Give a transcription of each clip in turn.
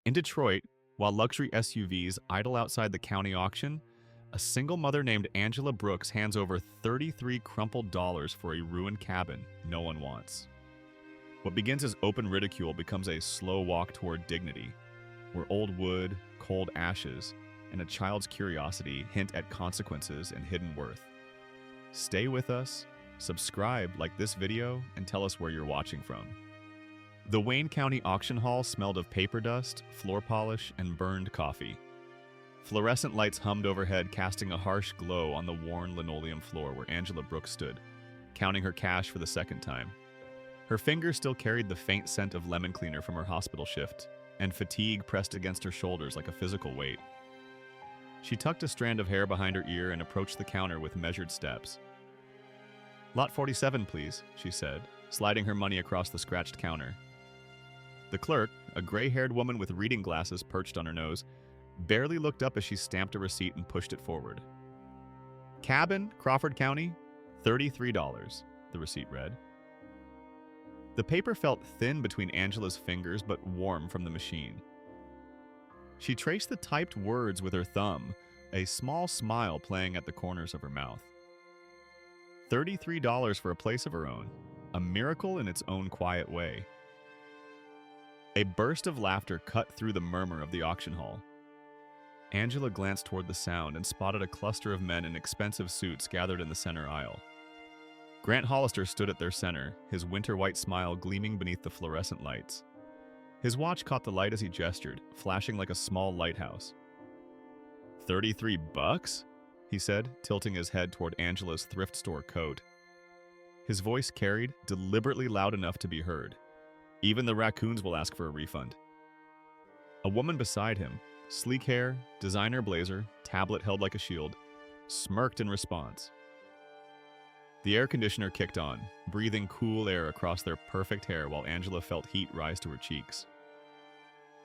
In Detroit, while luxury SUVs idle outside the county auction, a single mother named Angela Brooks hands over 33 crumpled dollars for a ruined cabin no one wants. What begins as open ridicule becomes a slow walk toward dignity, where old wood, cold ashes, and a child's curiosity hint at consequences and hidden worth. Stay with us, subscribe, like this video, and tell us where you're watching from. The Wayne County auction hall smelled of paper dust, floor polish, and burned coffee. Fluorescent lights hummed overhead, casting a harsh glow on the worn linoleum floor where Angela Brooks stood, counting her cash for the second time. Her fingers still carried the faint scent of lemon cleaner from her hospital shift, and fatigue pressed against her shoulders like a physical weight. She tucked a strand of hair behind her ear and approached the counter with measured steps. "Lot 47, please," she said, sliding her money across the scratched counter. The clerk, a gray-haired woman with reading glasses perched on her nose, barely looked up as she stamped a receipt and pushed it forward. "Cabin, Crawford County, $33, the receipt read. The paper felt thin between Angela's fingers but warm from the machine. She traced the typed words with her thumb, a small smile playing at the corners of her mouth. $33 for a place of her own, a miracle in its own quiet way. A burst of laughter cut through the murmur of the auction hall. Angela glanced toward the sound and spotted a cluster of men in expensive suits gathered in the center aisle. Grant Hollister stood at their center, his winter-white smile gleaming beneath the fluorescent lights. His watch caught the light as he gestured, flashing like a small lighthouse. $33, he said, tilting his head toward Angela's thrift store coat. His voice carried, deliberately loud enough to be heard. Even the raccoons will ask for a refund. A woman beside him, sleek hair, designer blazer, tablet held like a shield, smirked in response. The air conditioner kicked on, breathing cool air across their perfect hair while Angela felt heat rise to her cheeks.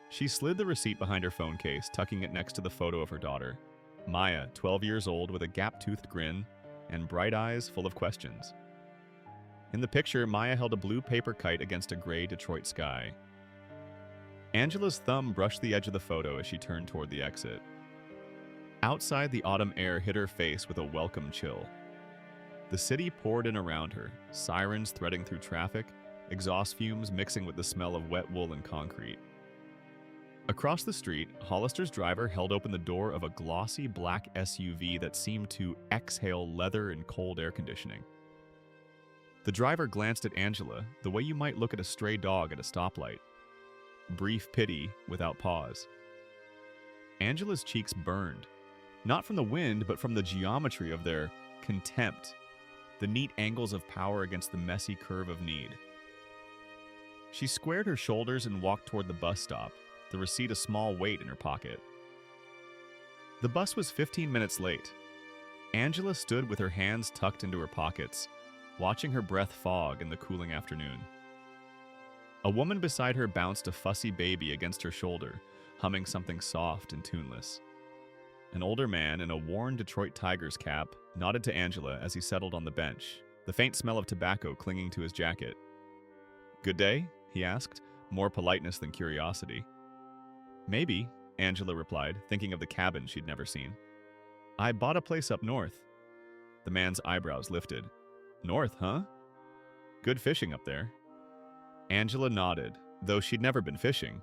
She slid the receipt behind her phone case, tucking it next to the photo of her daughter, Maya, 12 years old with a gap-toothed grin and bright eyes full of questions. In the picture, Maya held a blue paper kite against a gray Detroit sky. Angela's thumb brushed the edge of the photo as she turned toward the exit. Outside, the autumn air hit her face with a welcome chill. The city poured in around her, sirens threading through traffic, exhaust fumes mixing with the smell of wet wool and concrete. Across the street, Hollister's driver held open the door of a glossy black SUV that seemed to exhale leather and cold air conditioning. The driver glanced at Angela the way you might look at a stray dog at a stoplight. Brief pity without pause. Angela's cheeks burned, not from the wind, but from the geometry of their contempt, the neat angles of power against the messy curve of need. She squared her shoulders and walked toward the bus stop, the receipt a small weight in her pocket. The bus was 15 minutes late. Angela stood with her hands tucked into her pockets, watching her breath fog in the cooling afternoon. A woman beside her bounced a fussy baby against her shoulder, humming something soft and tuneless. An older man in a worn Detroit Tigers cap nodded to Angela as he settled on the bench, the faint smell of tobacco clinging to his jacket. "Good day?" he asked, more politeness than curiosity. "Maybe," Angela replied, thinking of the cabin she'd never seen. "I bought a place up north." The man's eyebrows lifted. "North, huh? Good fishing up there." Angela nodded, though she'd never been fishing.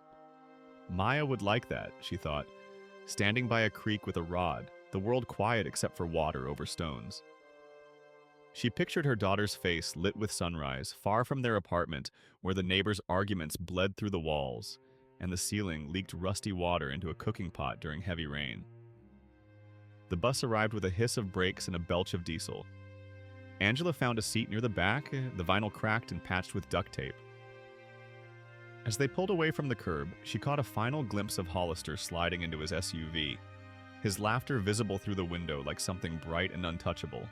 Maya would like that, she thought, standing by a creek with a rod, the world quiet except for water over stones. She pictured her daughter's face lit with sunrise, far from their apartment, where the neighbors' arguments bled through the walls, and the ceiling leaked rusty water into a cooking pot during heavy rain. The bus arrived with a hiss of brakes and a belch of diesel. Angela found a seat near the back, the vinyl cracked and patched with duct tape. As they pulled away from the curb, she caught a final glimpse of Hollister sliding into his SUV, his laughter visible through the window like something bright and untouchable.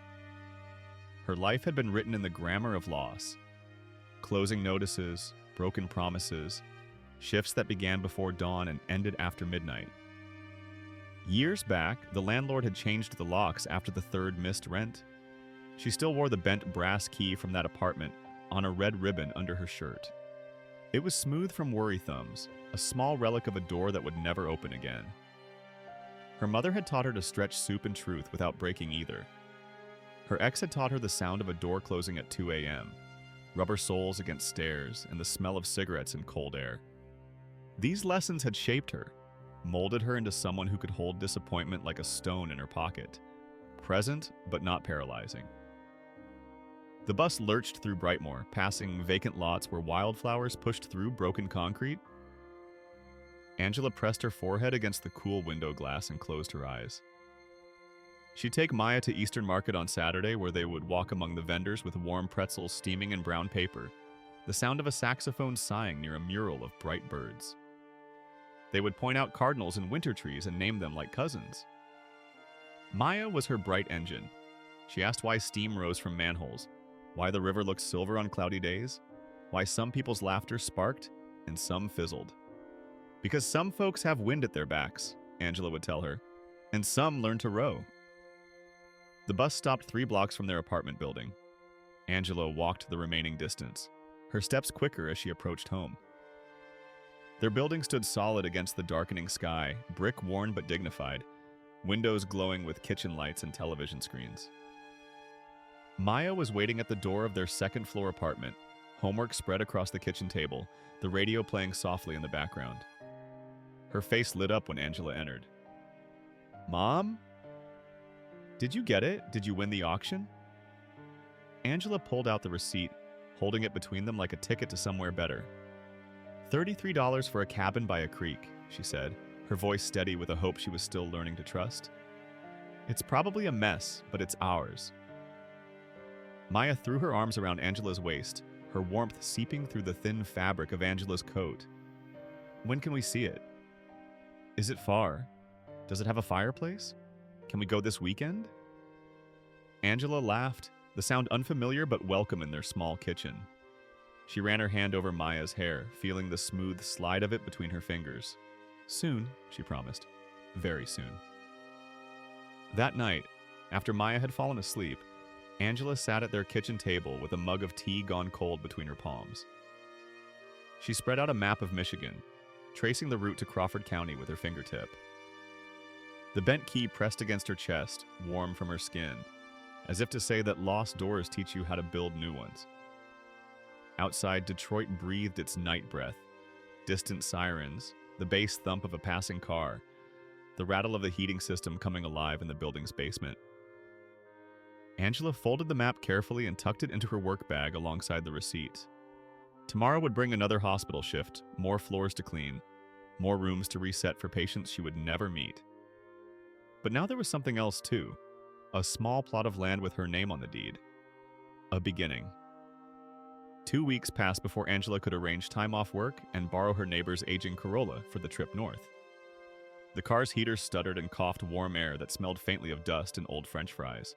Her life had been written in the grammar of loss. Closing notices, broken promises, shifts that began before dawn and ended after midnight. Years back, the landlord had changed the locks after the third missed rent. She still wore the bent brass key from that apartment on a red ribbon under her shirt. It was smooth from worry thumbs, a small relic of a door that would never open again. Her mother had taught her to stretch soup and truth without breaking either. Her ex had taught her the sound of a door closing at 2 a.m., rubber soles against stairs, and the smell of cigarettes in cold air. These lessons had shaped her, molded her into someone who could hold disappointment like a stone in her pocket, present but not paralyzing. The bus lurched through Brightmoor, passing vacant lots where wildflowers pushed through broken concrete. Angela pressed her forehead against the cool window glass and closed her eyes. She'd take Maya to Eastern Market on Saturday, where they would walk among the vendors with warm pretzels steaming in brown paper, the sound of a saxophone sighing near a mural of bright birds. They would point out cardinals and winter trees and name them like cousins. Maya was her bright engine. She asked why steam rose from manholes, why the river looked silver on cloudy days, why some people's laughter sparked and some fizzled. Because some folks have wind at their backs, Angela would tell her, and some learn to row. The bus stopped 3 blocks from their apartment building. Angela walked the remaining distance, her steps quicker as she approached home. Their building stood solid against the darkening sky, brick-worn but dignified, windows glowing with kitchen lights and television screens. Maya was waiting at the door of their second-floor apartment, homework spread across the kitchen table, the radio playing softly in the background. Her face lit up when Angela entered. "Mom? Did you get it? Did you win the auction?" Angela pulled out the receipt, holding it between them like a ticket to somewhere better. $33 for a cabin by a creek, she said, her voice steady with a hope she was still learning to trust. "It's probably a mess, but it's ours." Maya threw her arms around Angela's waist, her warmth seeping through the thin fabric of Angela's coat. "When can we see it? Is it far? Does it have a fireplace? Can we go this weekend?" Angela laughed, the sound unfamiliar but welcome in their small kitchen. She ran her hand over Maya's hair, feeling the smooth slide of it between her fingers. "Soon," she promised. "Very soon." That night, after Maya had fallen asleep, Angela sat at their kitchen table with a mug of tea gone cold between her palms. She spread out a map of Michigan, tracing the route to Crawford County with her fingertip. The bent key pressed against her chest, warm from her skin, as if to say that lost doors teach you how to build new ones. Outside, Detroit breathed its night breath, distant sirens, the bass thump of a passing car, the rattle of the heating system coming alive in the building's basement. Angela folded the map carefully and tucked it into her work bag alongside the receipt. Tomorrow would bring another hospital shift, more floors to clean, more rooms to reset for patients she would never meet. But now there was something else too, a small plot of land with her name on the deed. A beginning. 2 weeks passed before Angela could arrange time off work and borrow her neighbor's aging Corolla for the trip north. The car's heater stuttered and coughed warm air that smelled faintly of dust and old French fries.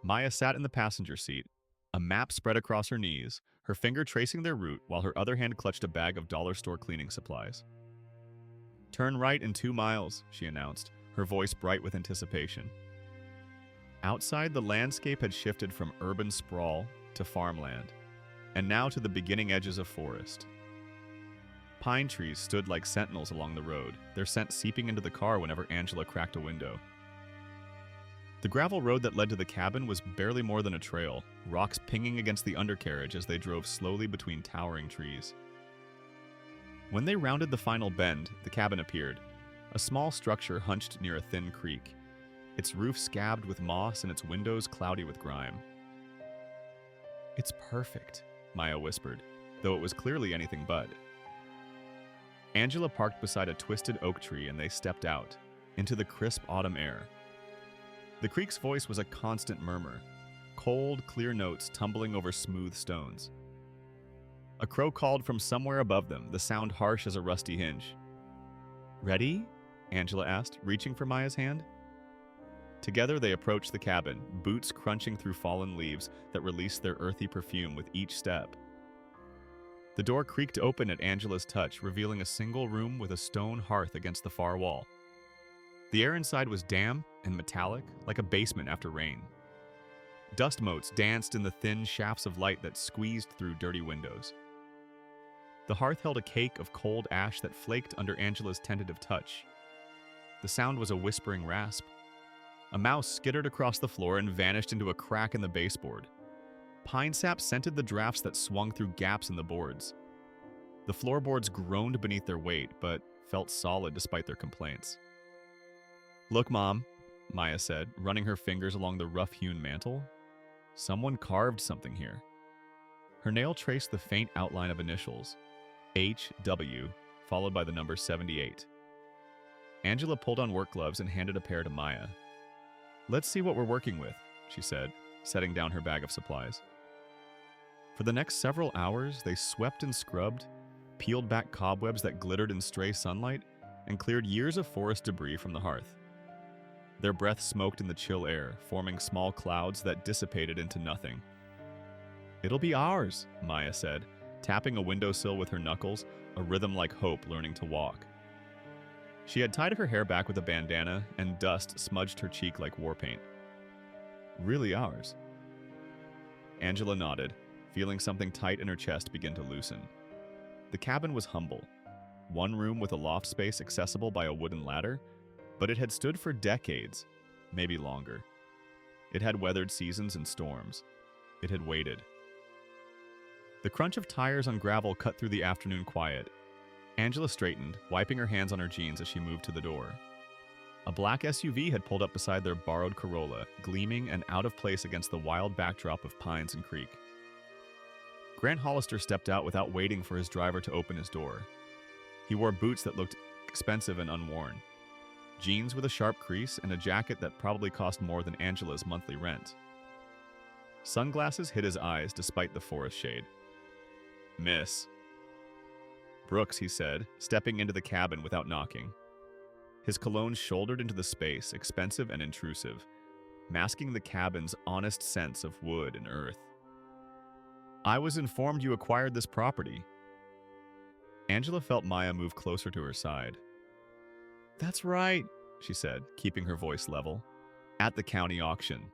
Maya sat in the passenger seat, a map spread across her knees, her finger tracing their route while her other hand clutched a bag of dollar store cleaning supplies. "Turn right in 2 miles," she announced, her voice bright with anticipation. Outside, the landscape had shifted from urban sprawl to farmland, and now to the beginning edges of forest. Pine trees stood like sentinels along the road, their scent seeping into the car whenever Angela cracked a window. The gravel road that led to the cabin was barely more than a trail, rocks pinging against the undercarriage as they drove slowly between towering trees. When they rounded the final bend, the cabin appeared, a small structure hunched near a thin creek, its roof scabbed with moss and its windows cloudy with grime. "It's perfect," Maya whispered, though it was clearly anything but. Angela parked beside a twisted oak tree and they stepped out, into the crisp autumn air. The creek's voice was a constant murmur, cold, clear notes tumbling over smooth stones. A crow called from somewhere above them, the sound harsh as a rusty hinge. "Ready?" Angela asked, reaching for Maya's hand. Together they approached the cabin, boots crunching through fallen leaves that released their earthy perfume with each step. The door creaked open at Angela's touch, revealing a single room with a stone hearth against the far wall. The air inside was damp and metallic, like a basement after rain. Dust motes danced in the thin shafts of light that squeezed through dirty windows. The hearth held a cake of cold ash that flaked under Angela's tentative touch. The sound was a whispering rasp. A mouse skittered across the floor and vanished into a crack in the baseboard. Pine sap scented the drafts that swung through gaps in the boards. The floorboards groaned beneath their weight, but felt solid despite their complaints. "Look, Mom," Maya said, running her fingers along the rough-hewn mantel. "Someone carved something here." Her nail traced the faint outline of initials, HW, followed by the number 78. Angela pulled on work gloves and handed a pair to Maya. "Let's see what we're working with," she said, setting down her bag of supplies. For the next several hours, they swept and scrubbed, peeled back cobwebs that glittered in stray sunlight, and cleared years of forest debris from the hearth. Their breath smoked in the chill air, forming small clouds that dissipated into nothing. "It'll be ours," Maya said, tapping a windowsill with her knuckles, a rhythm like hope learning to walk. She had tied her hair back with a bandana, and dust smudged her cheek like war paint. "Really ours?" Angela nodded, feeling something tight in her chest begin to loosen. The cabin was humble. One room with a loft space accessible by a wooden ladder, but it had stood for decades, maybe longer. It had weathered seasons and storms. It had waited. The crunch of tires on gravel cut through the afternoon quiet. Angela straightened, wiping her hands on her jeans as she moved to the door. A black SUV had pulled up beside their borrowed Corolla, gleaming and out of place against the wild backdrop of pines and creek. Grant Hollister stepped out without waiting for his driver to open his door. He wore boots that looked expensive and unworn, jeans with a sharp crease, and a jacket that probably cost more than Angela's monthly rent. Sunglasses hid his eyes despite the forest shade. "Miss." "Brooks," he said, stepping into the cabin without knocking. His cologne shouldered into the space, expensive and intrusive, masking the cabin's honest sense of wood and earth. "I was informed you acquired this property." Angela felt Maya move closer to her side. "That's right," she said, keeping her voice level. "At the county auction."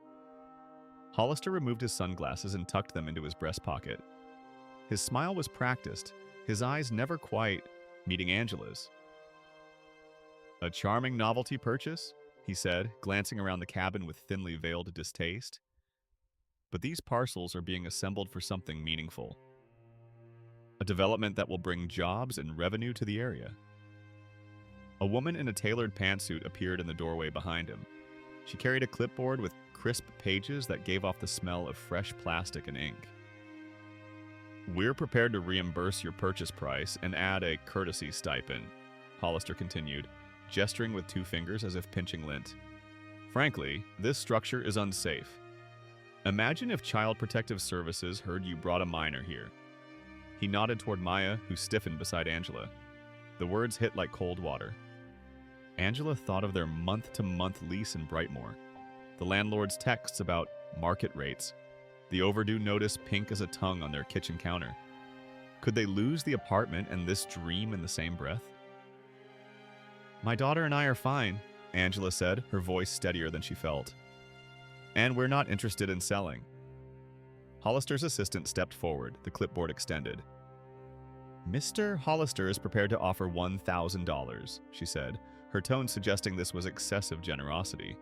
Hollister removed his sunglasses and tucked them into his breast pocket. His smile was practiced, his eyes never quite meeting Angela's. "A charming novelty purchase," he said, glancing around the cabin with thinly veiled distaste. "But these parcels are being assembled for something meaningful. A development that will bring jobs and revenue to the area." A woman in a tailored pantsuit appeared in the doorway behind him. She carried a clipboard with crisp pages that gave off the smell of fresh plastic and ink. "We're prepared to reimburse your purchase price and add a courtesy stipend," Hollister continued, gesturing with two fingers as if pinching lint. "Frankly, this structure is unsafe. Imagine if Child Protective Services heard you brought a minor here." He nodded toward Maya, who stiffened beside Angela. The words hit like cold water. Angela thought of their month-to-month lease in Brightmoor, the landlord's texts about market rates, the overdue notice pink as a tongue on their kitchen counter. Could they lose the apartment and this dream in the same breath? "My daughter and I are fine," Angela said, her voice steadier than she felt. "And we're not interested in selling." Hollister's assistant stepped forward, the clipboard extended. "Mr. Hollister is prepared to offer $1,000, she said, her tone suggesting this was excessive generosity.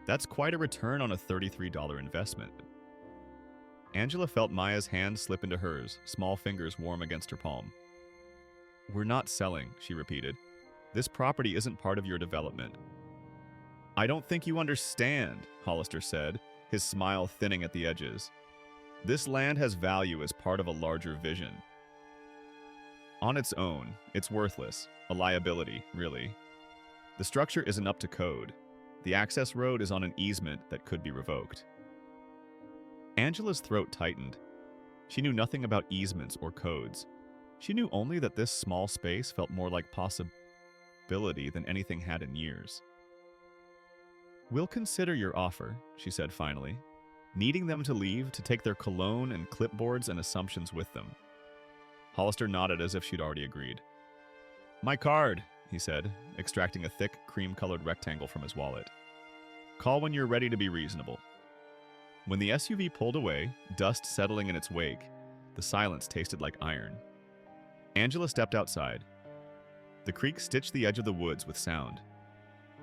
"That's quite a return on a $33 investment." Angela felt Maya's hand slip into hers, small fingers warm against her palm. "We're not selling," she repeated. "This property isn't part of your development." "I don't think you understand," Hollister said, his smile thinning at the edges. "This land has value as part of a larger vision. On its own, it's worthless, a liability, really. The structure isn't up to code. The access road is on an easement that could be revoked." Angela's throat tightened. She knew nothing about easements or codes. She knew only that this small space felt more like possibility than anything had in years. "We'll consider your offer," she said finally, needing them to leave to take their cologne and clipboards and assumptions with them. Hollister nodded as if she'd already agreed. "My card," he said, extracting a thick, cream-colored rectangle from his wallet. "Call when you're ready to be reasonable." When the SUV pulled away, dust settling in its wake, the silence tasted like iron. Angela stepped outside. The creek stitched the edge of the woods with sound.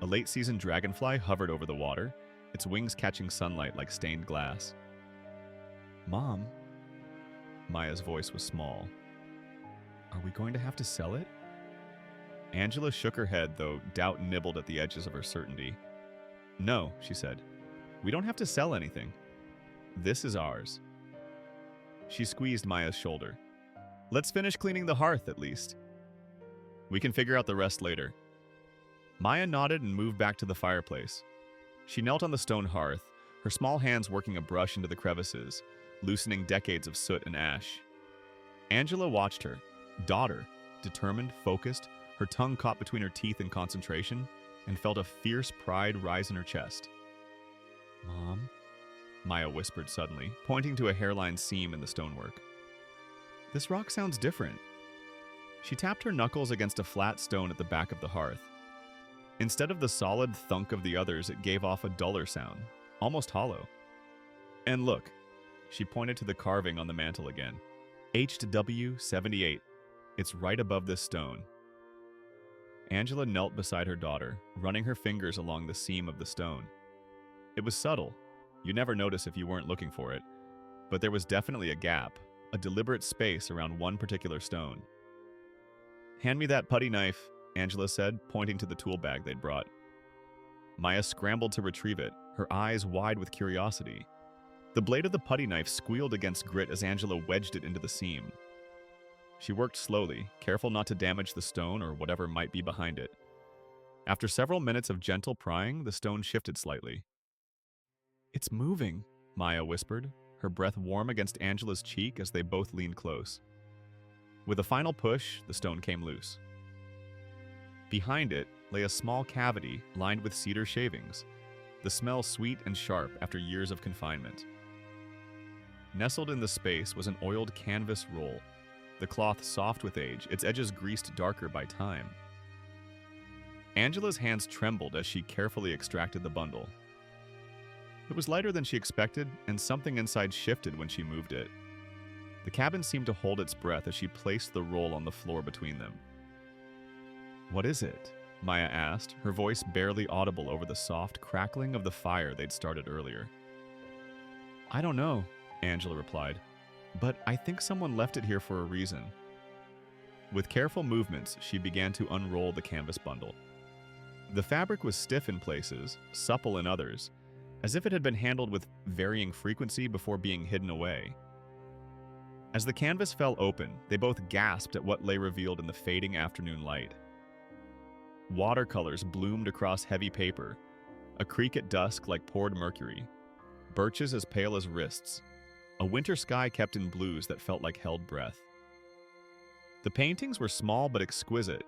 A late-season dragonfly hovered over the water, its wings catching sunlight like stained glass. "Mom," Maya's voice was small. "Are we going to have to sell it?" Angela shook her head, though doubt nibbled at the edges of her certainty. "No," she said. "We don't have to sell anything. This is ours." She squeezed Maya's shoulder. "Let's finish cleaning the hearth, at least. We can figure out the rest later." Maya nodded and moved back to the fireplace. She knelt on the stone hearth, her small hands working a brush into the crevices, loosening decades of soot and ash. Angela watched her, daughter, determined, focused, her tongue caught between her teeth in concentration, and felt a fierce pride rise in her chest. "Mom," Maya whispered suddenly, pointing to a hairline seam in the stonework. "This rock sounds different." She tapped her knuckles against a flat stone at the back of the hearth. Instead of the solid thunk of the others, it gave off a duller sound, almost hollow. "And look," she pointed to the carving on the mantel again. "HW78. It's right above this stone." Angela knelt beside her daughter, running her fingers along the seam of the stone. It was subtle. You'd never notice if you weren't looking for it. But there was definitely a gap, a deliberate space around one particular stone. "Hand me that putty knife," Angela said, pointing to the tool bag they'd brought. Maya scrambled to retrieve it, her eyes wide with curiosity. The blade of the putty knife squealed against grit as Angela wedged it into the seam. She worked slowly, careful not to damage the stone or whatever might be behind it. After several minutes of gentle prying, the stone shifted slightly. "It's moving," Maya whispered, her breath warm against Angela's cheek as they both leaned close. With a final push, the stone came loose. Behind it lay a small cavity lined with cedar shavings, the smell sweet and sharp after years of confinement. Nestled in the space was an oiled canvas roll, the cloth soft with age, its edges greased darker by time. Angela's hands trembled as she carefully extracted the bundle. It was lighter than she expected, and something inside shifted when she moved it. The cabin seemed to hold its breath as she placed the roll on the floor between them. "What is it?" Maya asked, her voice barely audible over the soft crackling of the fire they'd started earlier. "I don't know," Angela replied, "but I think someone left it here for a reason." With careful movements, she began to unroll the canvas bundle. The fabric was stiff in places, supple in others, as if it had been handled with varying frequency before being hidden away. As the canvas fell open, they both gasped at what lay revealed in the fading afternoon light. Watercolors bloomed across heavy paper, a creek at dusk like poured mercury, birches as pale as wrists, a winter sky kept in blues that felt like held breath. The paintings were small but exquisite,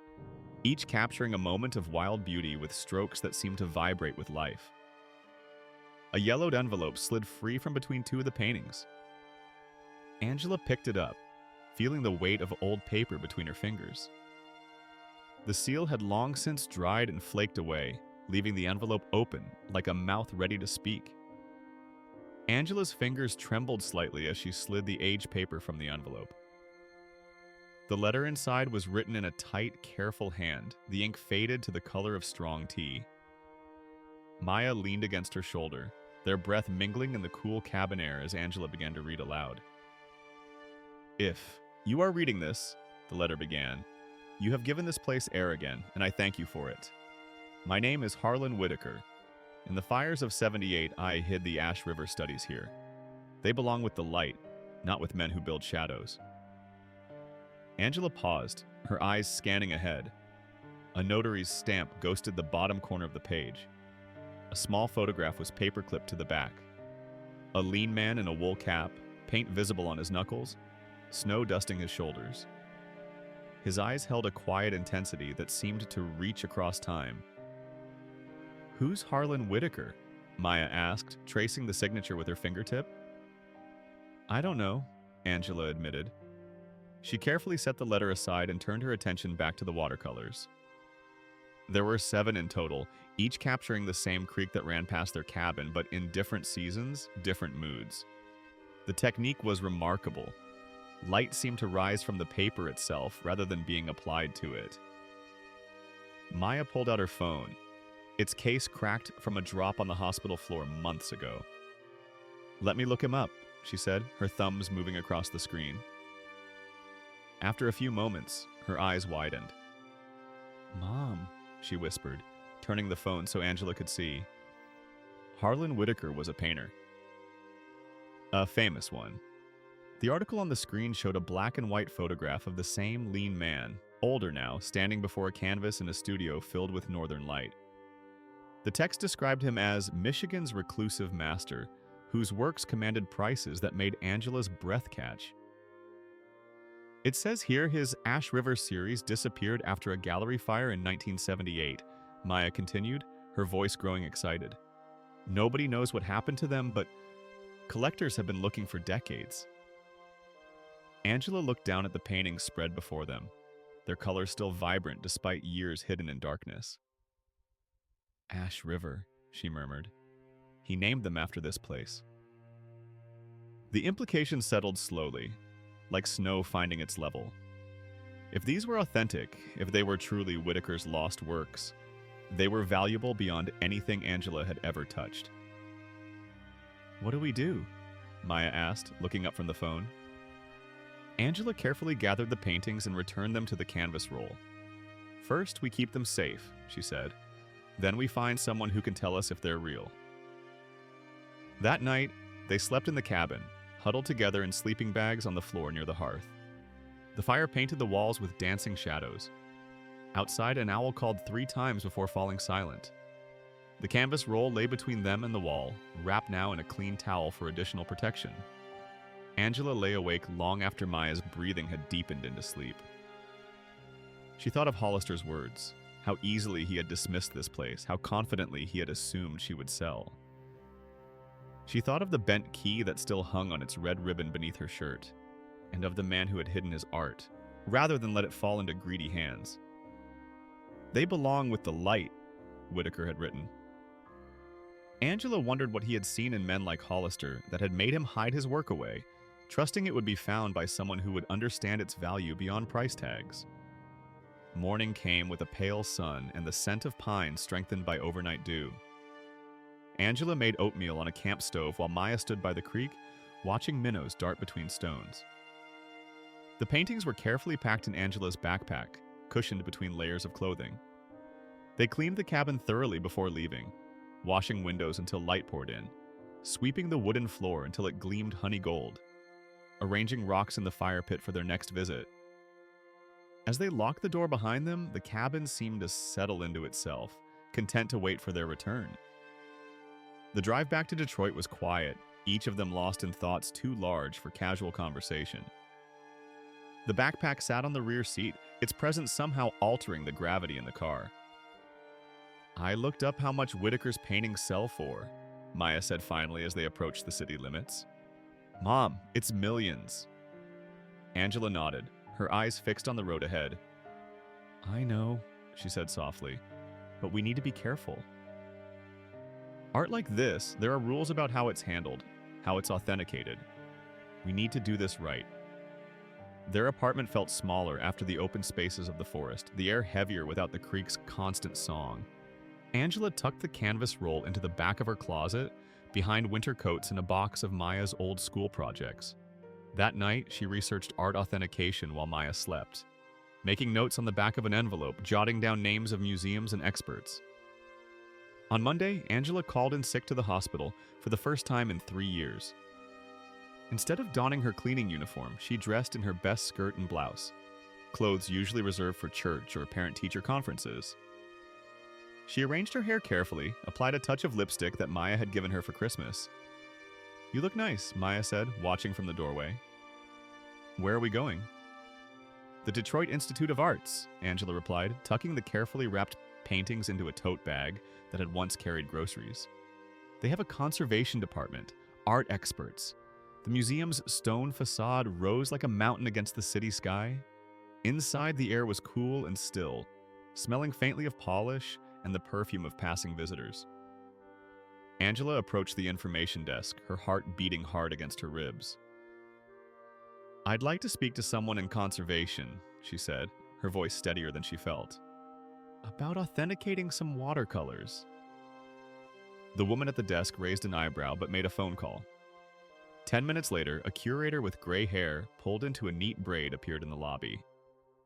each capturing a moment of wild beauty with strokes that seemed to vibrate with life. A yellowed envelope slid free from between two of the paintings. Angela picked it up, feeling the weight of old paper between her fingers. The seal had long since dried and flaked away, leaving the envelope open, like a mouth ready to speak. Angela's fingers trembled slightly as she slid the aged paper from the envelope. The letter inside was written in a tight, careful hand, the ink faded to the color of strong tea. Maya leaned against her shoulder, their breath mingling in the cool cabin air as Angela began to read aloud. "If you are reading this," the letter began, "you have given this place air again, and I thank you for it. My name is Harlan Whitaker. In the fires of 78, I hid the Ash River studies here. They belong with the light, not with men who build shadows." Angela paused, her eyes scanning ahead. A notary's stamp ghosted the bottom corner of the page. A small photograph was paperclipped to the back. A lean man in a wool cap, paint visible on his knuckles, snow dusting his shoulders. His eyes held a quiet intensity that seemed to reach across time. "Who's Harlan Whitaker?" Maya asked, tracing the signature with her fingertip. "I don't know," Angela admitted. She carefully set the letter aside and turned her attention back to the watercolors. There were 7 in total, each capturing the same creek that ran past their cabin, but in different seasons, different moods. The technique was remarkable. Light seemed to rise from the paper itself rather than being applied to it. Maya pulled out her phone. Its case cracked from a drop on the hospital floor months ago. "Let me look him up," she said, her thumbs moving across the screen. After a few moments, her eyes widened. "Mom," she whispered, turning the phone so Angela could see. Harlan Whitaker was a painter. A famous one. The article on the screen showed a black and white photograph of the same lean man, older now, standing before a canvas in a studio filled with northern light. The text described him as Michigan's reclusive master, whose works commanded prices that made Angela's breath catch. It says here his Ash River series disappeared after a gallery fire in 1978, Maya continued, her voice growing excited. Nobody knows what happened to them, but collectors have been looking for decades. Angela looked down at the paintings spread before them, their colors still vibrant despite years hidden in darkness. Ash River, she murmured. He named them after this place. The implication settled slowly, like snow finding its level. If these were authentic, if they were truly Whitaker's lost works, they were valuable beyond anything Angela had ever touched. "What do we do?" Maya asked, looking up from the phone. Angela carefully gathered the paintings and returned them to the canvas roll. "First, we keep them safe," she said. "Then we find someone who can tell us if they're real." That night, they slept in the cabin, huddled together in sleeping bags on the floor near the hearth. The fire painted the walls with dancing shadows. Outside, an owl called 3 times before falling silent. The canvas roll lay between them and the wall, wrapped now in a clean towel for additional protection. Angela lay awake long after Maya's breathing had deepened into sleep. She thought of Hollister's words, how easily he had dismissed this place, how confidently he had assumed she would sell. She thought of the bent key that still hung on its red ribbon beneath her shirt, and of the man who had hidden his art, rather than let it fall into greedy hands. "They belong with the light," Whitaker had written. Angela wondered what he had seen in men like Hollister that had made him hide his work away, trusting it would be found by someone who would understand its value beyond price tags. Morning came with a pale sun and the scent of pine strengthened by overnight dew. Angela made oatmeal on a camp stove while Maya stood by the creek, watching minnows dart between stones. The paintings were carefully packed in Angela's backpack, cushioned between layers of clothing. They cleaned the cabin thoroughly before leaving, washing windows until light poured in, sweeping the wooden floor until it gleamed honey gold, arranging rocks in the fire pit for their next visit. As they locked the door behind them, the cabin seemed to settle into itself, content to wait for their return. The drive back to Detroit was quiet, each of them lost in thoughts too large for casual conversation. The backpack sat on the rear seat, its presence somehow altering the gravity in the car. "I looked up how much Whitaker's paintings sell for," Maya said finally as they approached the city limits. "Mom, it's millions." Angela nodded, her eyes fixed on the road ahead. "I know," she said softly, "but we need to be careful. Art like this, there are rules about how it's handled, how it's authenticated. We need to do this right." Their apartment felt smaller after the open spaces of the forest, the air heavier without the creek's constant song. Angela tucked the canvas roll into the back of her closet, behind winter coats and a box of Maya's old school projects. That night, she researched art authentication while Maya slept, making notes on the back of an envelope, jotting down names of museums and experts. On Monday, Angela called in sick to the hospital for the first time in 3 years. Instead of donning her cleaning uniform, she dressed in her best skirt and blouse, clothes usually reserved for church or parent-teacher conferences. She arranged her hair carefully, applied a touch of lipstick that Maya had given her for Christmas. "You look nice," Maya said, watching from the doorway. "Where are we going?" "The Detroit Institute of Arts," Angela replied, tucking the carefully wrapped paintings into a tote bag that had once carried groceries. "They have a conservation department, art experts. The museum's stone facade rose like a mountain against the city sky. Inside, the air was cool and still, smelling faintly of polish and the perfume of passing visitors." Angela approached the information desk, her heart beating hard against her ribs. I'd like to speak to someone in conservation, she said, her voice steadier than she felt. About authenticating some watercolors. The woman at the desk raised an eyebrow but made a phone call. 10 minutes later, a curator with gray hair pulled into a neat braid appeared in the lobby.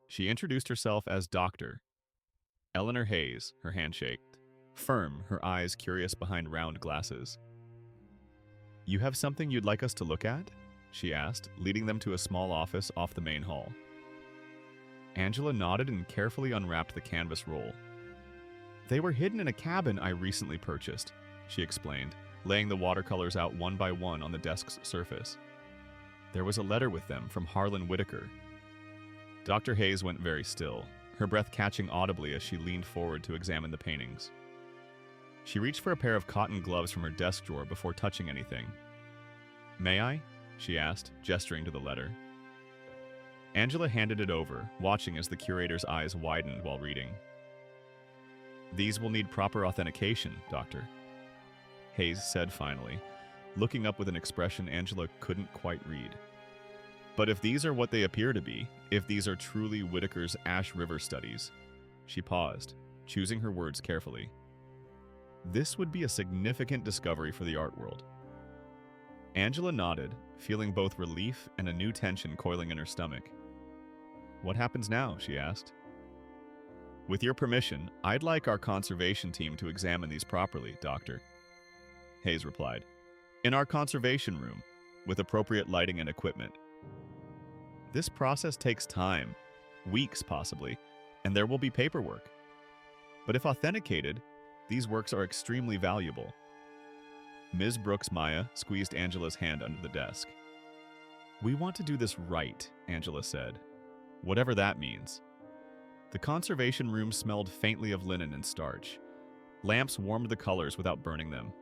She introduced herself as Dr. Eleanor Hayes, her hand shaked. Firm, her eyes curious behind round glasses. You have something you'd like us to look at? She asked, leading them to a small office off the main hall. Angela nodded and carefully unwrapped the canvas roll. They were hidden in a cabin I recently purchased, she explained, laying the watercolors out one by one on the desk's surface. There was a letter with them from Harlan Whitaker. Dr. Hayes went very still, her breath catching audibly as she leaned forward to examine the paintings. She reached for a pair of cotton gloves from her desk drawer before touching anything. May I? She asked, gesturing to the letter. Angela handed it over, watching as the curator's eyes widened while reading. These will need proper authentication, Doctor, Hayes said finally, looking up with an expression Angela couldn't quite read. But if these are what they appear to be, if these are truly Whitaker's Ash River studies, she paused, choosing her words carefully. This would be a significant discovery for the art world. Angela nodded, feeling both relief and a new tension coiling in her stomach. What happens now? She asked. With your permission, I'd like our conservation team to examine these properly, Doctor, Hayes replied. In our conservation room, with appropriate lighting and equipment. This process takes time, weeks possibly, and there will be paperwork. But if authenticated, these works are extremely valuable. Ms. Brooks Maya squeezed Angela's hand under the desk. We want to do this right, Angela said, whatever that means. The conservation room smelled faintly of linen and starch. Lamps warmed the colors without burning them.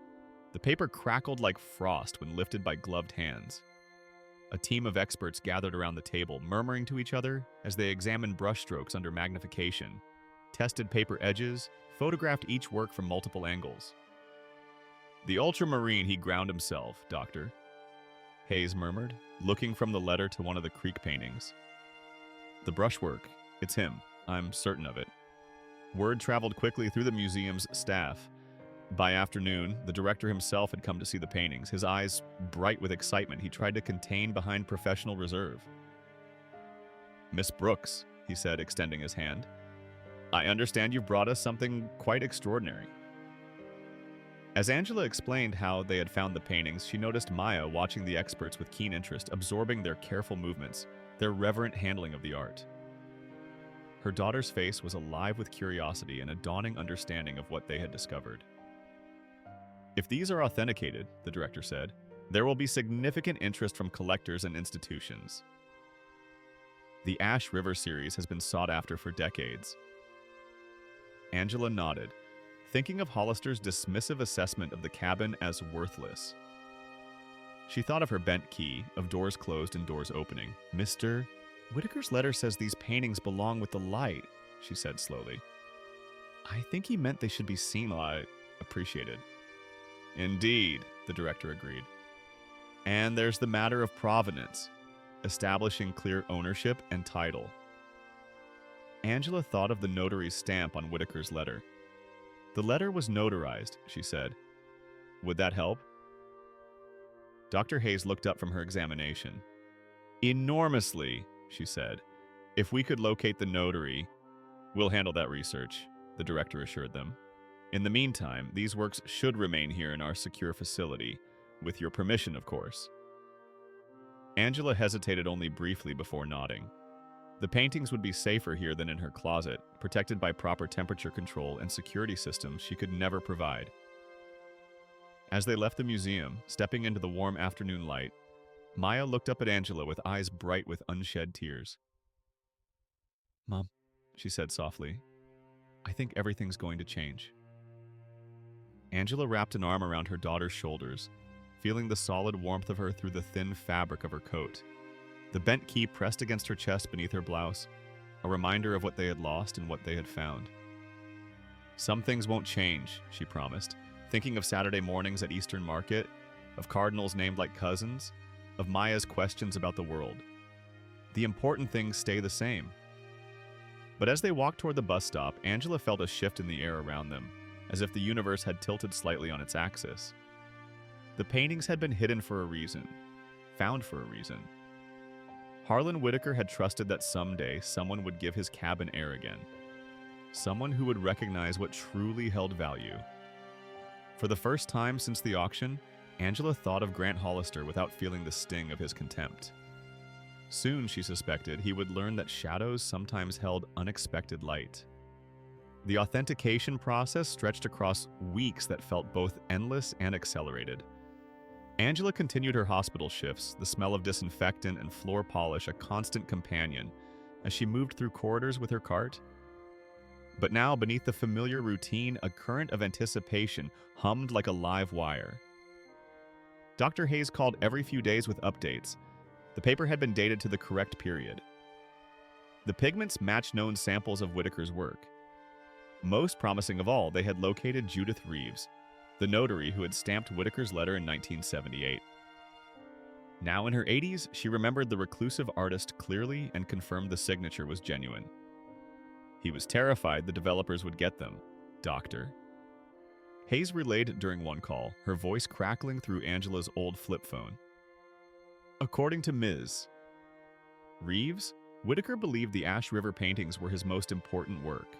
The paper crackled like frost when lifted by gloved hands. A team of experts gathered around the table, murmuring to each other as they examined brushstrokes under magnification, tested paper edges, photographed each work from multiple angles. The ultramarine he ground himself, Doctor, Hayes murmured, looking from the letter to one of the creek paintings. The brushwork, it's him, I'm certain of it. Word traveled quickly through the museum's staff. By afternoon, the director himself had come to see the paintings, his eyes bright with excitement he tried to contain behind professional reserve. Miss Brooks, he said, extending his hand. I understand you've brought us something quite extraordinary. As Angela explained how they had found the paintings, she noticed Maya watching the experts with keen interest, absorbing their careful movements, their reverent handling of the art. Her daughter's face was alive with curiosity and a dawning understanding of what they had discovered. If these are authenticated, the director said, there will be significant interest from collectors and institutions. The Ash River series has been sought after for decades. Angela nodded, thinking of Hollister's dismissive assessment of the cabin as worthless. She thought of her bent key, of doors closed and doors opening. Mr. Whitaker's letter says these paintings belong with the light, she said slowly. I think he meant they should be seen appreciated. Indeed, the director agreed. And there's the matter of provenance, establishing clear ownership and title. Angela thought of the notary's stamp on Whitaker's letter. The letter was notarized, she said. Would that help? Dr. Hayes looked up from her examination. Enormously, she said. If we could locate the notary, we'll handle that research, the director assured them. In the meantime, these works should remain here in our secure facility, with your permission, of course. Angela hesitated only briefly before nodding. The paintings would be safer here than in her closet, protected by proper temperature control and security systems she could never provide. As they left the museum, stepping into the warm afternoon light, Maya looked up at Angela with eyes bright with unshed tears. Mom, she said softly, I think everything's going to change. Angela wrapped an arm around her daughter's shoulders, feeling the solid warmth of her through the thin fabric of her coat. The bent key pressed against her chest beneath her blouse, a reminder of what they had lost and what they had found. Some things won't change, she promised, thinking of Saturday mornings at Eastern Market, of cardinals named like cousins, of Maya's questions about the world. The important things stay the same. But as they walked toward the bus stop, Angela felt a shift in the air around them, as if the universe had tilted slightly on its axis. The paintings had been hidden for a reason, found for a reason. Harlan Whitaker had trusted that someday someone would give his cabin air again. Someone who would recognize what truly held value. For the first time since the auction, Angela thought of Grant Hollister without feeling the sting of his contempt. Soon, she suspected, he would learn that shadows sometimes held unexpected light. The authentication process stretched across weeks that felt both endless and accelerated. Angela continued her hospital shifts, the smell of disinfectant and floor polish a constant companion, as she moved through corridors with her cart. But now, beneath the familiar routine, a current of anticipation hummed like a live wire. Dr. Hayes called every few days with updates. The paper had been dated to the correct period. The pigments matched known samples of Whitaker's work. Most promising of all, they had located Judith Reeves, the notary who had stamped Whitaker's letter in 1978. Now in her 80s, she remembered the reclusive artist clearly and confirmed the signature was genuine. He was terrified the developers would get them. Doctor. Hayes relayed during one call, her voice crackling through Angela's old flip phone. According to Ms. Reeves, Whitaker believed the Ash River paintings were his most important work,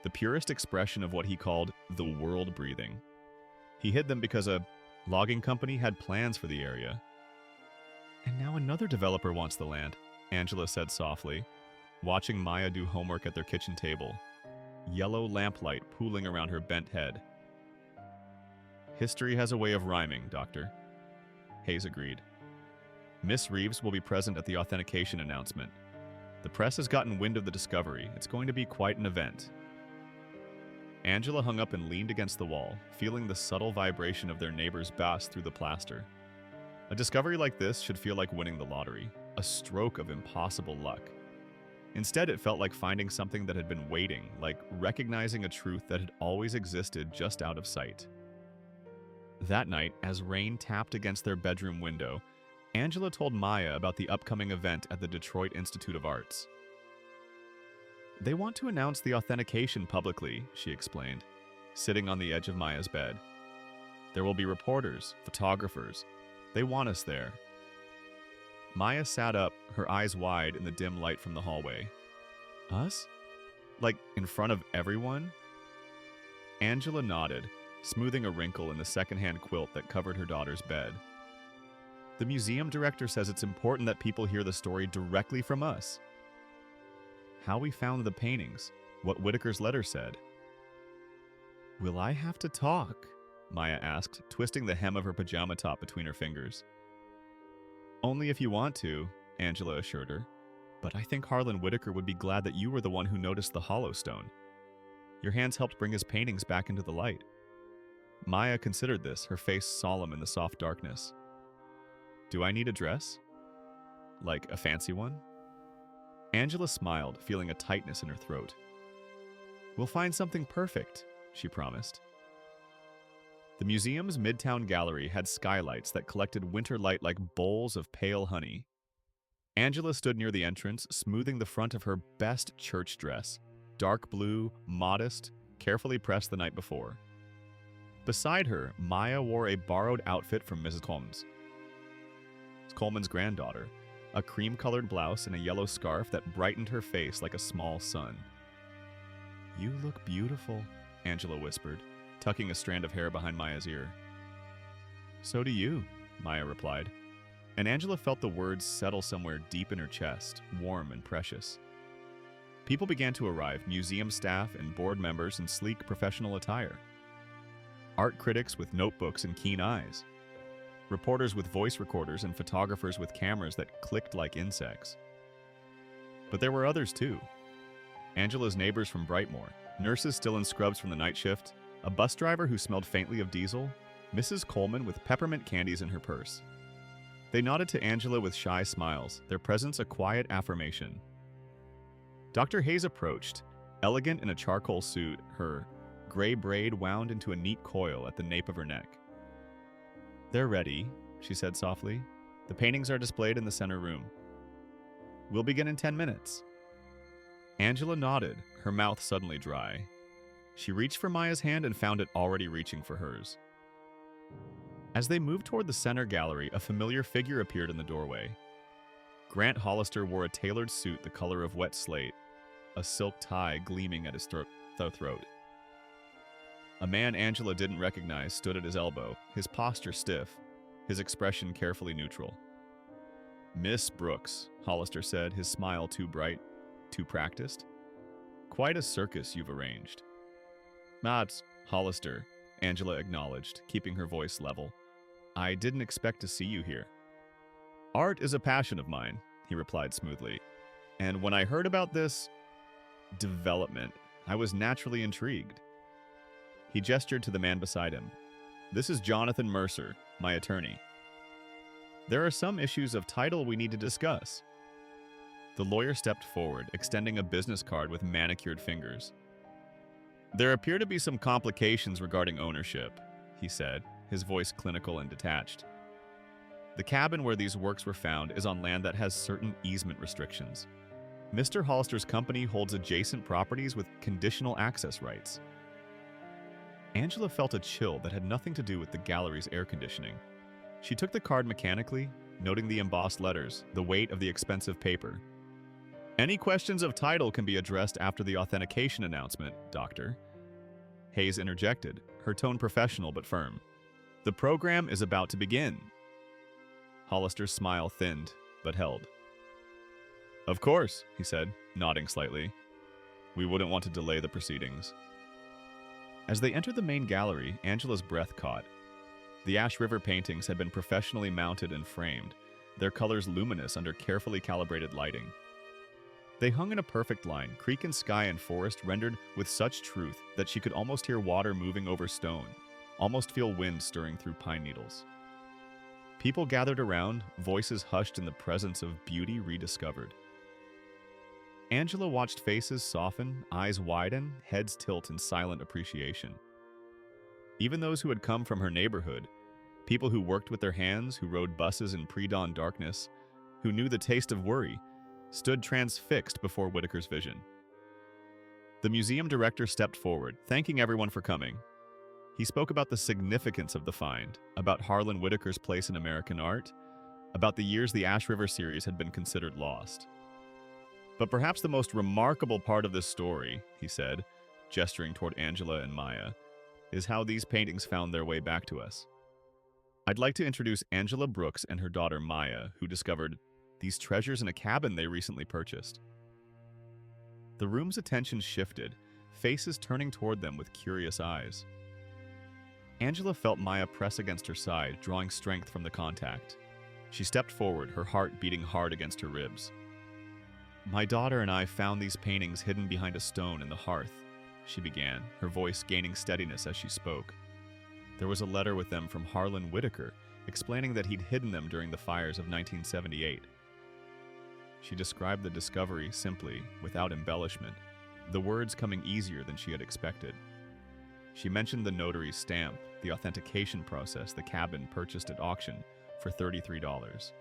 the purest expression of what he called the world breathing. He hid them because a logging company had plans for the area. And now another developer wants the land, Angela said softly, watching Maya do homework at their kitchen table, yellow lamplight pooling around her bent head. History has a way of rhyming, Doctor. Hayes agreed. Miss Reeves will be present at the authentication announcement. The press has gotten wind of the discovery. It's going to be quite an event. Angela hung up and leaned against the wall, feeling the subtle vibration of their neighbor's bass through the plaster. A discovery like this should feel like winning the lottery, a stroke of impossible luck. Instead, it felt like finding something that had been waiting, like recognizing a truth that had always existed just out of sight. That night, as rain tapped against their bedroom window, Angela told Maya about the upcoming event at the Detroit Institute of Arts. They want to announce the authentication publicly, she explained, sitting on the edge of Maya's bed. There will be reporters, photographers. They want us there. Maya sat up, her eyes wide in the dim light from the hallway. Us? Like, in front of everyone? Angela nodded, smoothing a wrinkle in the secondhand quilt that covered her daughter's bed. The museum director says it's important that people hear the story directly from us. How we found the paintings, what Whitaker's letter said. Will I have to talk? Maya asked, twisting the hem of her pajama top between her fingers. Only if you want to, Angela assured her. But I think Harlan Whitaker would be glad that you were the one who noticed the hollow stone. Your hands helped bring his paintings back into the light. Maya considered this, her face solemn in the soft darkness. Do I need a dress? Like a fancy one? Angela smiled, feeling a tightness in her throat. We'll find something perfect, she promised. The museum's Midtown Gallery had skylights that collected winter light like bowls of pale honey. Angela stood near the entrance, smoothing the front of her best church dress, dark blue, modest, carefully pressed the night before. Beside her, Maya wore a borrowed outfit from Mrs. Coleman's granddaughter, a cream-colored blouse and a yellow scarf that brightened her face like a small sun. You look beautiful, Angela whispered, tucking a strand of hair behind Maya's ear. So do you, Maya replied, and Angela felt the words settle somewhere deep in her chest, warm and precious. People began to arrive, museum staff and board members in sleek professional attire. Art critics with notebooks and keen eyes. Reporters with voice recorders and photographers with cameras that clicked like insects. But there were others too. Angela's neighbors from Brightmoor, nurses still in scrubs from the night shift, a bus driver who smelled faintly of diesel, Mrs. Coleman with peppermint candies in her purse. They nodded to Angela with shy smiles, their presence a quiet affirmation. Dr. Hayes approached, elegant in a charcoal suit, her gray braid wound into a neat coil at the nape of her neck. They're ready, she said softly. The paintings are displayed in the center room. We'll begin in 10 minutes. Angela nodded, her mouth suddenly dry. She reached for Maya's hand and found it already reaching for hers. As they moved toward the center gallery, a familiar figure appeared in the doorway. Grant Hollister wore a tailored suit the color of wet slate, a silk tie gleaming at his throat. A man Angela didn't recognize stood at his elbow, his posture stiff, his expression carefully neutral. "Miss Brooks," Hollister said, his smile too bright, too practiced. "Quite a circus you've arranged." "That's Hollister," Angela acknowledged, keeping her voice level. "I didn't expect to see you here." "Art is a passion of mine," he replied smoothly. "And when I heard about this development, I was naturally intrigued." He gestured to the man beside him. "This is Jonathan Mercer, my attorney. There are some issues of title we need to discuss." The lawyer stepped forward, extending a business card with manicured fingers. "There appear to be some complications regarding ownership," he said, his voice clinical and detached. "The cabin where these works were found is on land that has certain easement restrictions. Mr. Hollister's company holds adjacent properties with conditional access rights." Angela felt a chill that had nothing to do with the gallery's air conditioning. She took the card mechanically, noting the embossed letters, the weight of the expensive paper. "Any questions of title can be addressed after the authentication announcement, Doctor." Hayes interjected, her tone professional but firm. "The program is about to begin." Hollister's smile thinned, but held. "Of course," he said, nodding slightly. "We wouldn't want to delay the proceedings." As they entered the main gallery, Angela's breath caught. The Ash River paintings had been professionally mounted and framed, their colors luminous under carefully calibrated lighting. They hung in a perfect line, creek and sky and forest rendered with such truth that she could almost hear water moving over stone, almost feel wind stirring through pine needles. People gathered around, voices hushed in the presence of beauty rediscovered. Angela watched faces soften, eyes widen, heads tilt in silent appreciation. Even those who had come from her neighborhood, people who worked with their hands, who rode buses in pre-dawn darkness, who knew the taste of worry, stood transfixed before Whitaker's vision. The museum director stepped forward, thanking everyone for coming. He spoke about the significance of the find, about Harlan Whitaker's place in American art, about the years the Ash River series had been considered lost. "But perhaps the most remarkable part of this story," he said, gesturing toward Angela and Maya, "is how these paintings found their way back to us. I'd like to introduce Angela Brooks and her daughter Maya, who discovered these treasures in a cabin they recently purchased." The room's attention shifted, faces turning toward them with curious eyes. Angela felt Maya press against her side, drawing strength from the contact. She stepped forward, her heart beating hard against her ribs. "My daughter and I found these paintings hidden behind a stone in the hearth," she began, her voice gaining steadiness as she spoke. "There was a letter with them from Harlan Whitaker, explaining that he'd hidden them during the fires of 1978. She described the discovery simply, without embellishment, the words coming easier than she had expected. She mentioned the notary's stamp, the authentication process the cabin purchased at auction for $33.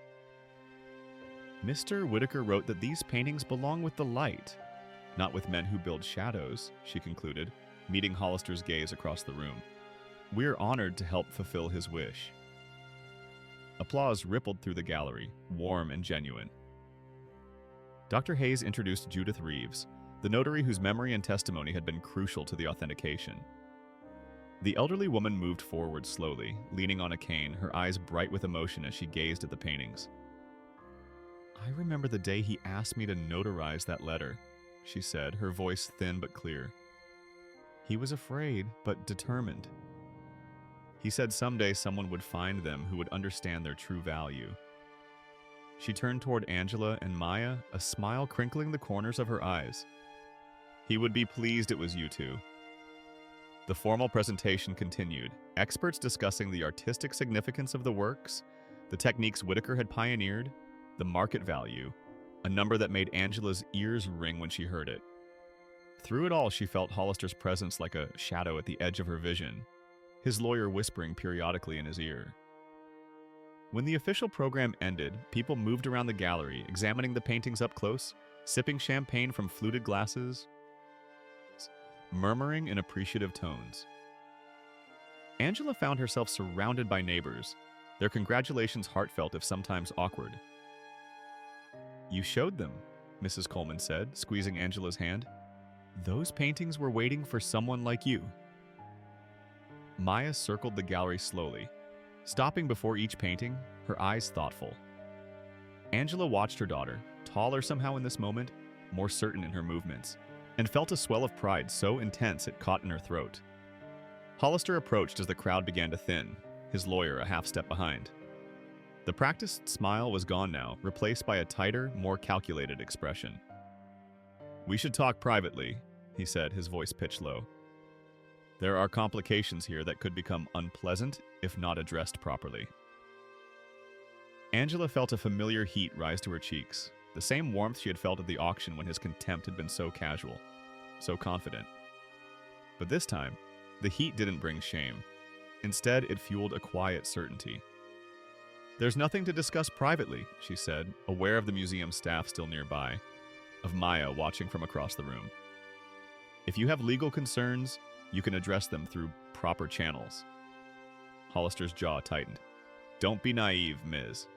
"Mr. Whitaker wrote that these paintings belong with the light, not with men who build shadows," she concluded, meeting Hollister's gaze across the room. "We're honored to help fulfill his wish." Applause rippled through the gallery, warm and genuine. Dr. Hayes introduced Judith Reeves, the notary whose memory and testimony had been crucial to the authentication. The elderly woman moved forward slowly, leaning on a cane, her eyes bright with emotion as she gazed at the paintings. "I remember the day he asked me to notarize that letter," she said, her voice thin but clear. "He was afraid, but determined. He said someday someone would find them who would understand their true value." She turned toward Angela and Maya, a smile crinkling the corners of her eyes. "He would be pleased it was you two." The formal presentation continued, experts discussing the artistic significance of the works, the techniques Whitaker had pioneered, the market value, a number that made Angela's ears ring when she heard it. Through it all, she felt Hollister's presence like a shadow at the edge of her vision, his lawyer whispering periodically in his ear. When the official program ended, people moved around the gallery, examining the paintings up close, sipping champagne from fluted glasses, murmuring in appreciative tones. Angela found herself surrounded by neighbors, their congratulations heartfelt if sometimes awkward. "You showed them," Mrs. Coleman said, squeezing Angela's hand. "Those paintings were waiting for someone like you." Maya circled the gallery slowly, stopping before each painting, her eyes thoughtful. Angela watched her daughter, taller somehow in this moment, more certain in her movements, and felt a swell of pride so intense it caught in her throat. Hollister approached as the crowd began to thin, his lawyer a half step behind. The practiced smile was gone now, replaced by a tighter, more calculated expression. "We should talk privately," he said, his voice pitched low. "There are complications here that could become unpleasant if not addressed properly." Angela felt a familiar heat rise to her cheeks, the same warmth she had felt at the auction when his contempt had been so casual, so confident. But this time, the heat didn't bring shame. Instead, it fueled a quiet certainty. "There's nothing to discuss privately," she said, aware of the museum staff still nearby, of Maya watching from across the room. "If you have legal concerns, you can address them through proper channels." Hollister's jaw tightened. "Don't be naive, Ms.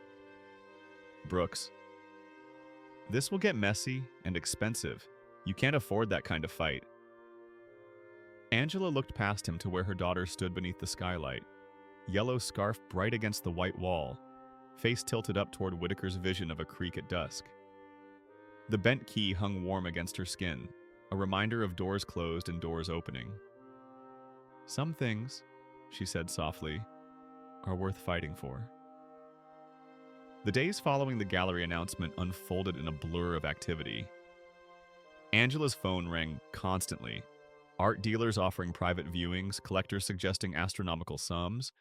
Brooks. This will get messy and expensive. You can't afford that kind of fight." Angela looked past him to where her daughter stood beneath the skylight, yellow scarf bright against the white wall, face tilted up toward Whitaker's vision of a creek at dusk. The bent key hung warm against her skin, a reminder of doors closed and doors opening. "Some things," she said softly, "are worth fighting for." The days following the gallery announcement unfolded in a blur of activity. Angela's phone rang constantly. Art dealers offering private viewings, collectors suggesting astronomical sums,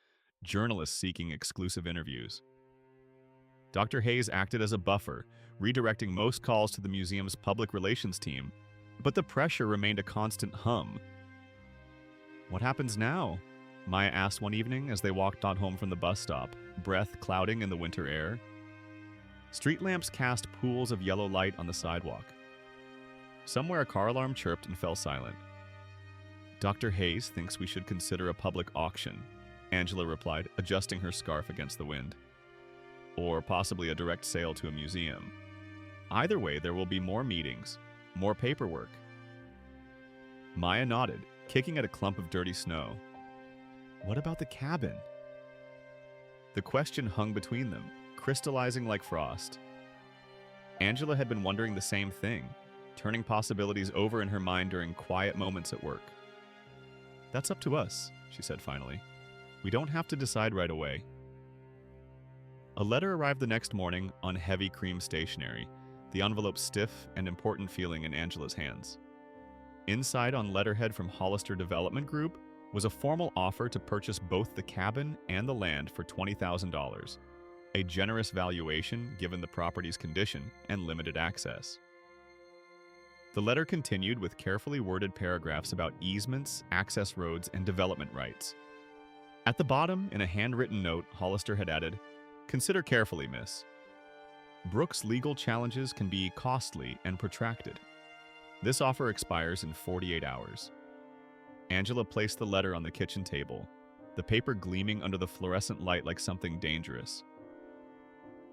journalists seeking exclusive interviews. Dr. Hayes acted as a buffer, redirecting most calls to the museum's public relations team, but the pressure remained a constant hum. "What happens now?" Maya asked one evening as they walked on home from the bus stop, breath clouding in the winter air. Street lamps cast pools of yellow light on the sidewalk. Somewhere a car alarm chirped and fell silent. "Dr. Hayes thinks we should consider a public auction," Angela replied, adjusting her scarf against the wind. "Or possibly a direct sale to a museum. Either way, there will be more meetings, more paperwork." Maya nodded, kicking at a clump of dirty snow. "What about the cabin?" The question hung between them, crystallizing like frost. Angela had been wondering the same thing, turning possibilities over in her mind during quiet moments at work. "That's up to us," she said finally. "We don't have to decide right away." A letter arrived the next morning on heavy cream stationery, the envelope stiff and important feeling in Angela's hands. Inside on letterhead from Hollister Development Group was a formal offer to purchase both the cabin and the land for $20,000, a generous valuation given the property's condition and limited access. The letter continued with carefully worded paragraphs about easements, access roads, and development rights. At the bottom, in a handwritten note, Hollister had added, "Consider carefully, miss. Brooks' legal challenges can be costly and protracted. This offer expires in 48 hours." Angela placed the letter on the kitchen table, the paper gleaming under the fluorescent light like something dangerous.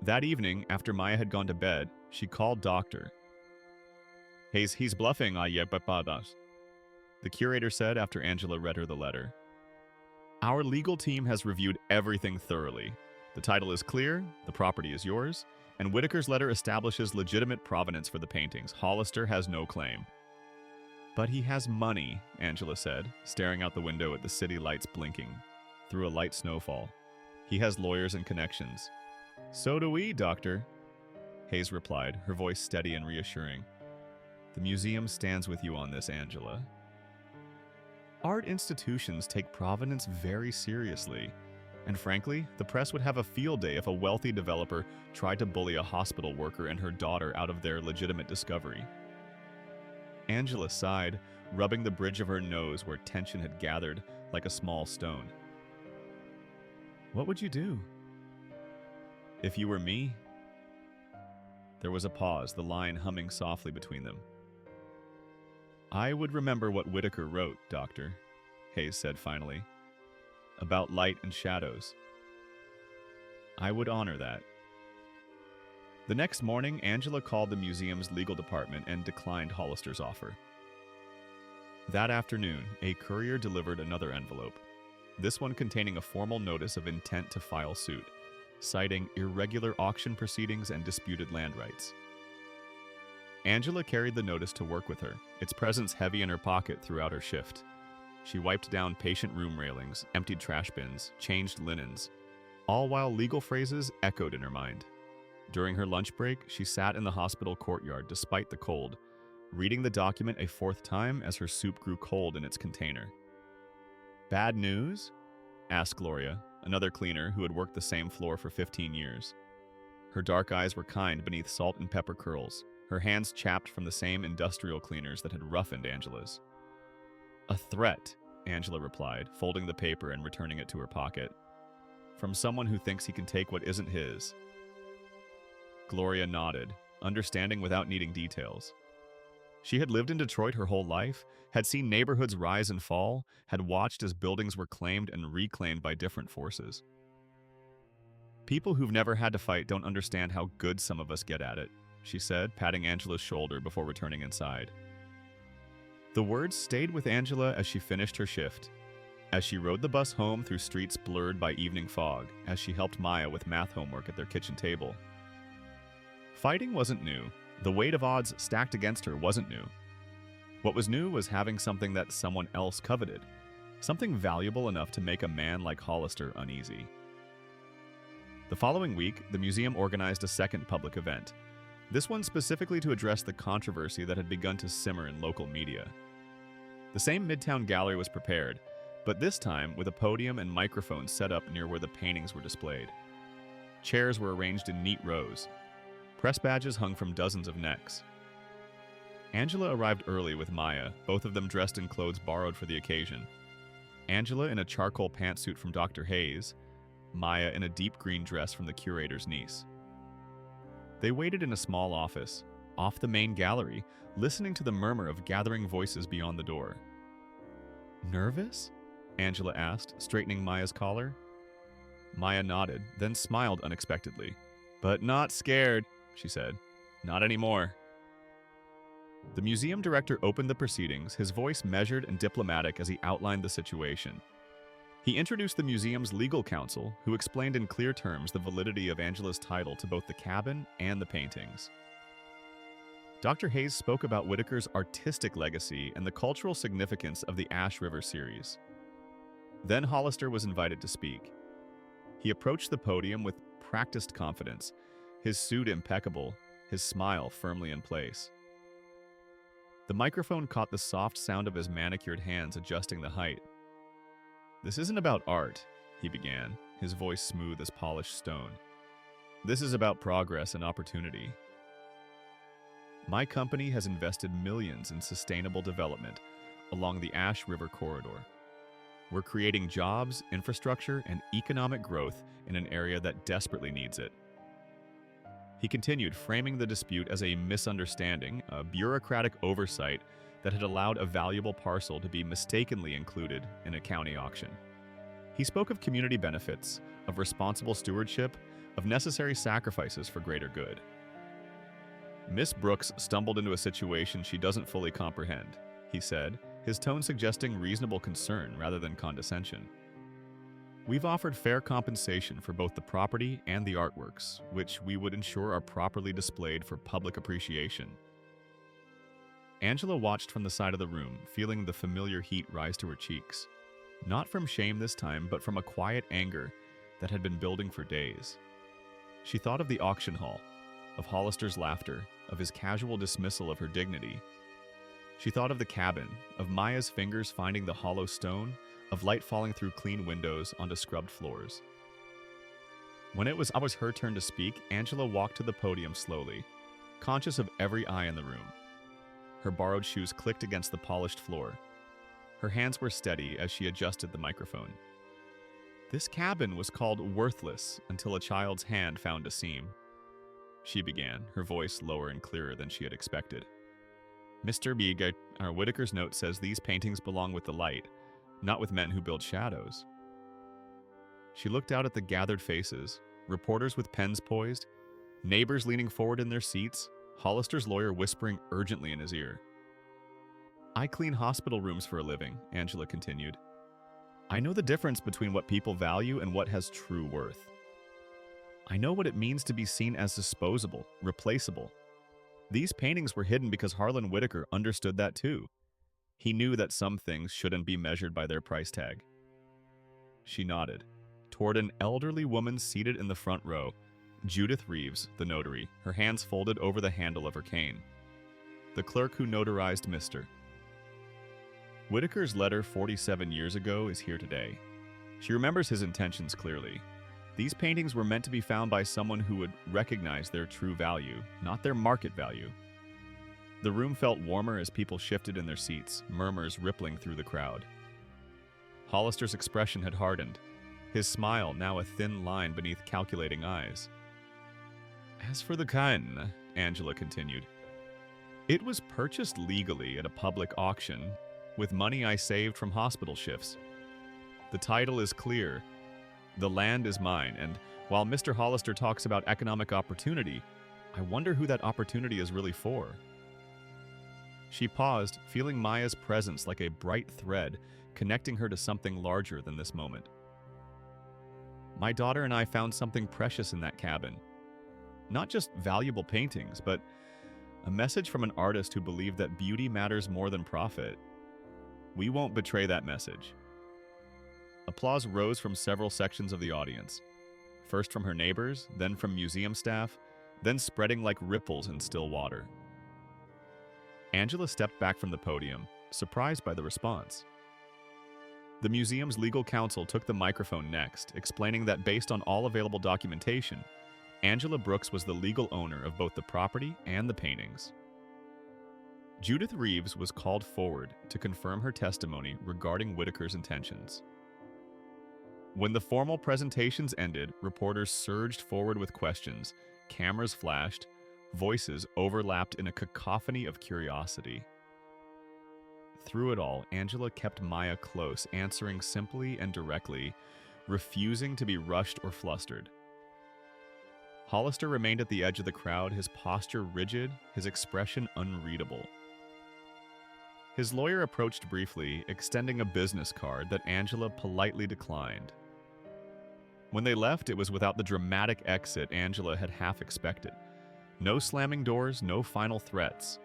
That evening, after Maya had gone to bed, she called Doctor. He's bluffing, the curator said after Angela read her the letter. "Our legal team has reviewed everything thoroughly. The title is clear, the property is yours, and Whitaker's letter establishes legitimate provenance for the paintings. Hollister has no claim." "But he has money," Angela said, staring out the window at the city lights blinking, through a light snowfall. "He has lawyers and connections." "So do we, Doctor," Hayes replied, her voice steady and reassuring. "The museum stands with you on this, Angela." Art institutions take provenance very seriously, and frankly, the press would have a field day if a wealthy developer tried to bully a hospital worker and her daughter out of their legitimate discovery. Angela sighed, rubbing the bridge of her nose where tension had gathered like a small stone. "What would you do?" If you were me? There was a pause, the line humming softly between them. I would remember what Whitaker wrote, Doctor, Hayes said finally, about light and shadows. I would honor that. The next morning, Angela called the museum's legal department and declined Hollister's offer. That afternoon, a courier delivered another envelope, this one containing a formal notice of intent to file suit, citing irregular auction proceedings and disputed land rights. Angela carried the notice to work with her, its presence heavy in her pocket throughout her shift. She wiped down patient room railings, emptied trash bins, changed linens, all while legal phrases echoed in her mind. During her lunch break, she sat in the hospital courtyard despite the cold, reading the document a fourth time as her soup grew cold in its container. Bad news? Asked Gloria, another cleaner who had worked the same floor for 15 years. Her dark eyes were kind beneath salt and pepper curls, her hands chapped from the same industrial cleaners that had roughened Angela's. A threat, Angela replied, folding the paper and returning it to her pocket. From someone who thinks he can take what isn't his. Gloria nodded, understanding without needing details. She had lived in Detroit her whole life, had seen neighborhoods rise and fall, had watched as buildings were claimed and reclaimed by different forces. People who've never had to fight don't understand how good some of us get at it, she said, patting Angela's shoulder before returning inside. The words stayed with Angela as she finished her shift, as she rode the bus home through streets blurred by evening fog, as she helped Maya with math homework at their kitchen table. Fighting wasn't new. The weight of odds stacked against her wasn't new. What was new was having something that someone else coveted, something valuable enough to make a man like Hollister uneasy. The following week, the museum organized a second public event, this one specifically to address the controversy that had begun to simmer in local media. The same Midtown gallery was prepared, but this time with a podium and microphones set up near where the paintings were displayed. Chairs were arranged in neat rows. Press badges hung from dozens of necks. Angela arrived early with Maya, both of them dressed in clothes borrowed for the occasion. Angela in a charcoal pantsuit from Dr. Hayes, Maya in a deep green dress from the curator's niece. They waited in a small office, off the main gallery, listening to the murmur of gathering voices beyond the door. Nervous? Angela asked, straightening Maya's collar. Maya nodded, then smiled unexpectedly. But not scared, she said. Not anymore. The museum director opened the proceedings, his voice measured and diplomatic as he outlined the situation. He introduced the museum's legal counsel, who explained in clear terms the validity of Angela's title to both the cabin and the paintings. Dr. Hayes spoke about Whitaker's artistic legacy and the cultural significance of the Ash River series. Then Hollister was invited to speak. He approached the podium with practiced confidence, his suit impeccable, his smile firmly in place. The microphone caught the soft sound of his manicured hands adjusting the height. This isn't about art, he began, his voice smooth as polished stone. This is about progress and opportunity. My company has invested millions in sustainable development along the Ash River corridor. We're creating jobs, infrastructure, and economic growth in an area that desperately needs it. He continued, framing the dispute as a misunderstanding, a bureaucratic oversight that had allowed a valuable parcel to be mistakenly included in a county auction. He spoke of community benefits, of responsible stewardship, of necessary sacrifices for greater good. Miss Brooks stumbled into a situation she doesn't fully comprehend, he said, his tone suggesting reasonable concern rather than condescension. We've offered fair compensation for both the property and the artworks, which we would ensure are properly displayed for public appreciation. Angela watched from the side of the room, feeling the familiar heat rise to her cheeks. Not from shame this time, but from a quiet anger that had been building for days. She thought of the auction hall, of Hollister's laughter, of his casual dismissal of her dignity. She thought of the cabin, of Maya's fingers finding the hollow stone, of light falling through clean windows onto scrubbed floors. When it was her turn to speak, Angela walked to the podium slowly, conscious of every eye in the room. Her borrowed shoes clicked against the polished floor. Her hands were steady as she adjusted the microphone. This cabin was called Worthless until a child's hand found a seam. She began, her voice lower and clearer than she had expected. Mr. Biga, our Whitaker's note says these paintings belong with the light, not with men who build shadows. She looked out at the gathered faces, reporters with pens poised, neighbors leaning forward in their seats, Hollister's lawyer whispering urgently in his ear. I clean hospital rooms for a living, Angela continued. I know the difference between what people value and what has true worth. I know what it means to be seen as disposable, replaceable. These paintings were hidden because Harlan Whitaker understood that too. He knew that some things shouldn't be measured by their price tag. She nodded, toward an elderly woman seated in the front row, Judith Reeves, the notary, her hands folded over the handle of her cane. The clerk who notarized Mr. Whitaker's letter 47 years ago is here today. She remembers his intentions clearly. These paintings were meant to be found by someone who would recognize their true value, not their market value. The room felt warmer as people shifted in their seats, murmurs rippling through the crowd. Hollister's expression had hardened, his smile now a thin line beneath calculating eyes. As for the Khan, Angela continued, it was purchased legally at a public auction with money I saved from hospital shifts. The title is clear. The land is mine, and while Mr. Hollister talks about economic opportunity, I wonder who that opportunity is really for. She paused, feeling Maya's presence like a bright thread, connecting her to something larger than this moment. My daughter and I found something precious in that cabin. Not just valuable paintings, but a message from an artist who believed that beauty matters more than profit. We won't betray that message. Applause rose from several sections of the audience, first from her neighbors, then from museum staff, then spreading like ripples in still water. Angela stepped back from the podium, surprised by the response. The museum's legal counsel took the microphone next, explaining that based on all available documentation, Angela Brooks was the legal owner of both the property and the paintings. Judith Reeves was called forward to confirm her testimony regarding Whitaker's intentions. When the formal presentations ended, reporters surged forward with questions, cameras flashed, voices overlapped in a cacophony of curiosity. Through it all, Angela kept Maya close, answering simply and directly, refusing to be rushed or flustered. Hollister remained at the edge of the crowd, his posture rigid, his expression unreadable. His lawyer approached briefly, extending a business card that Angela politely declined. When they left, it was without the dramatic exit Angela had half expected. No slamming doors, no final threats.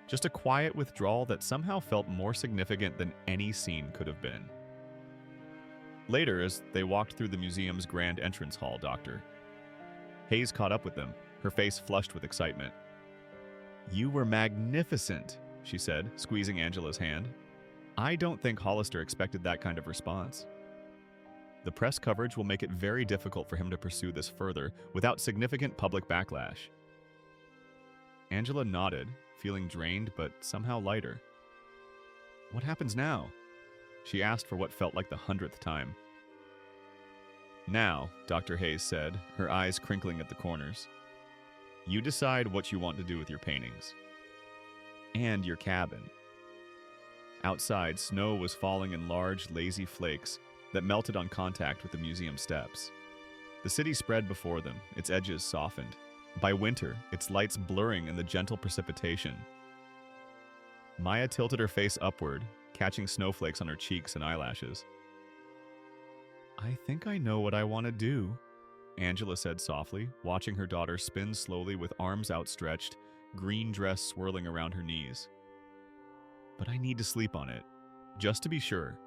Just a quiet withdrawal that somehow felt more significant than any scene could have been. Later, as they walked through the museum's grand entrance hall, Dr. Hayes caught up with them, her face flushed with excitement. You were magnificent, she said, squeezing Angela's hand. I don't think Hollister expected that kind of response. The press coverage will make it very difficult for him to pursue this further without significant public backlash. Angela nodded, feeling drained but somehow lighter. What happens now? She asked for what felt like the 100th time. Now, Dr. Hayes said, her eyes crinkling at the corners, you decide what you want to do with your paintings. And your cabin. Outside, snow was falling in large, lazy flakes that melted on contact with the museum steps. The city spread before them, its edges softened. By winter, its lights blurring in the gentle precipitation. Maya tilted her face upward, catching snowflakes on her cheeks and eyelashes. I think I know what I want to do, Angela said softly, watching her daughter spin slowly with arms outstretched, green dress swirling around her knees. But I need to sleep on it, just to be sure.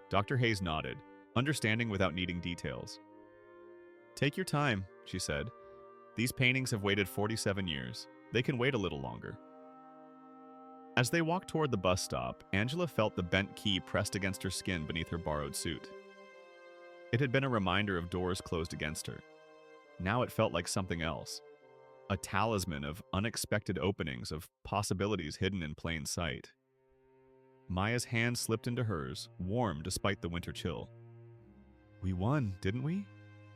Dr. Hayes nodded, understanding without needing details. Take your time, she said. These paintings have waited 47 years. They can wait a little longer. As they walked toward the bus stop, Angela felt the bent key pressed against her skin beneath her borrowed suit. It had been a reminder of doors closed against her. Now it felt like something else. A talisman of unexpected openings, of possibilities hidden in plain sight. Maya's hand slipped into hers, warm despite the winter chill. "We won, didn't we?"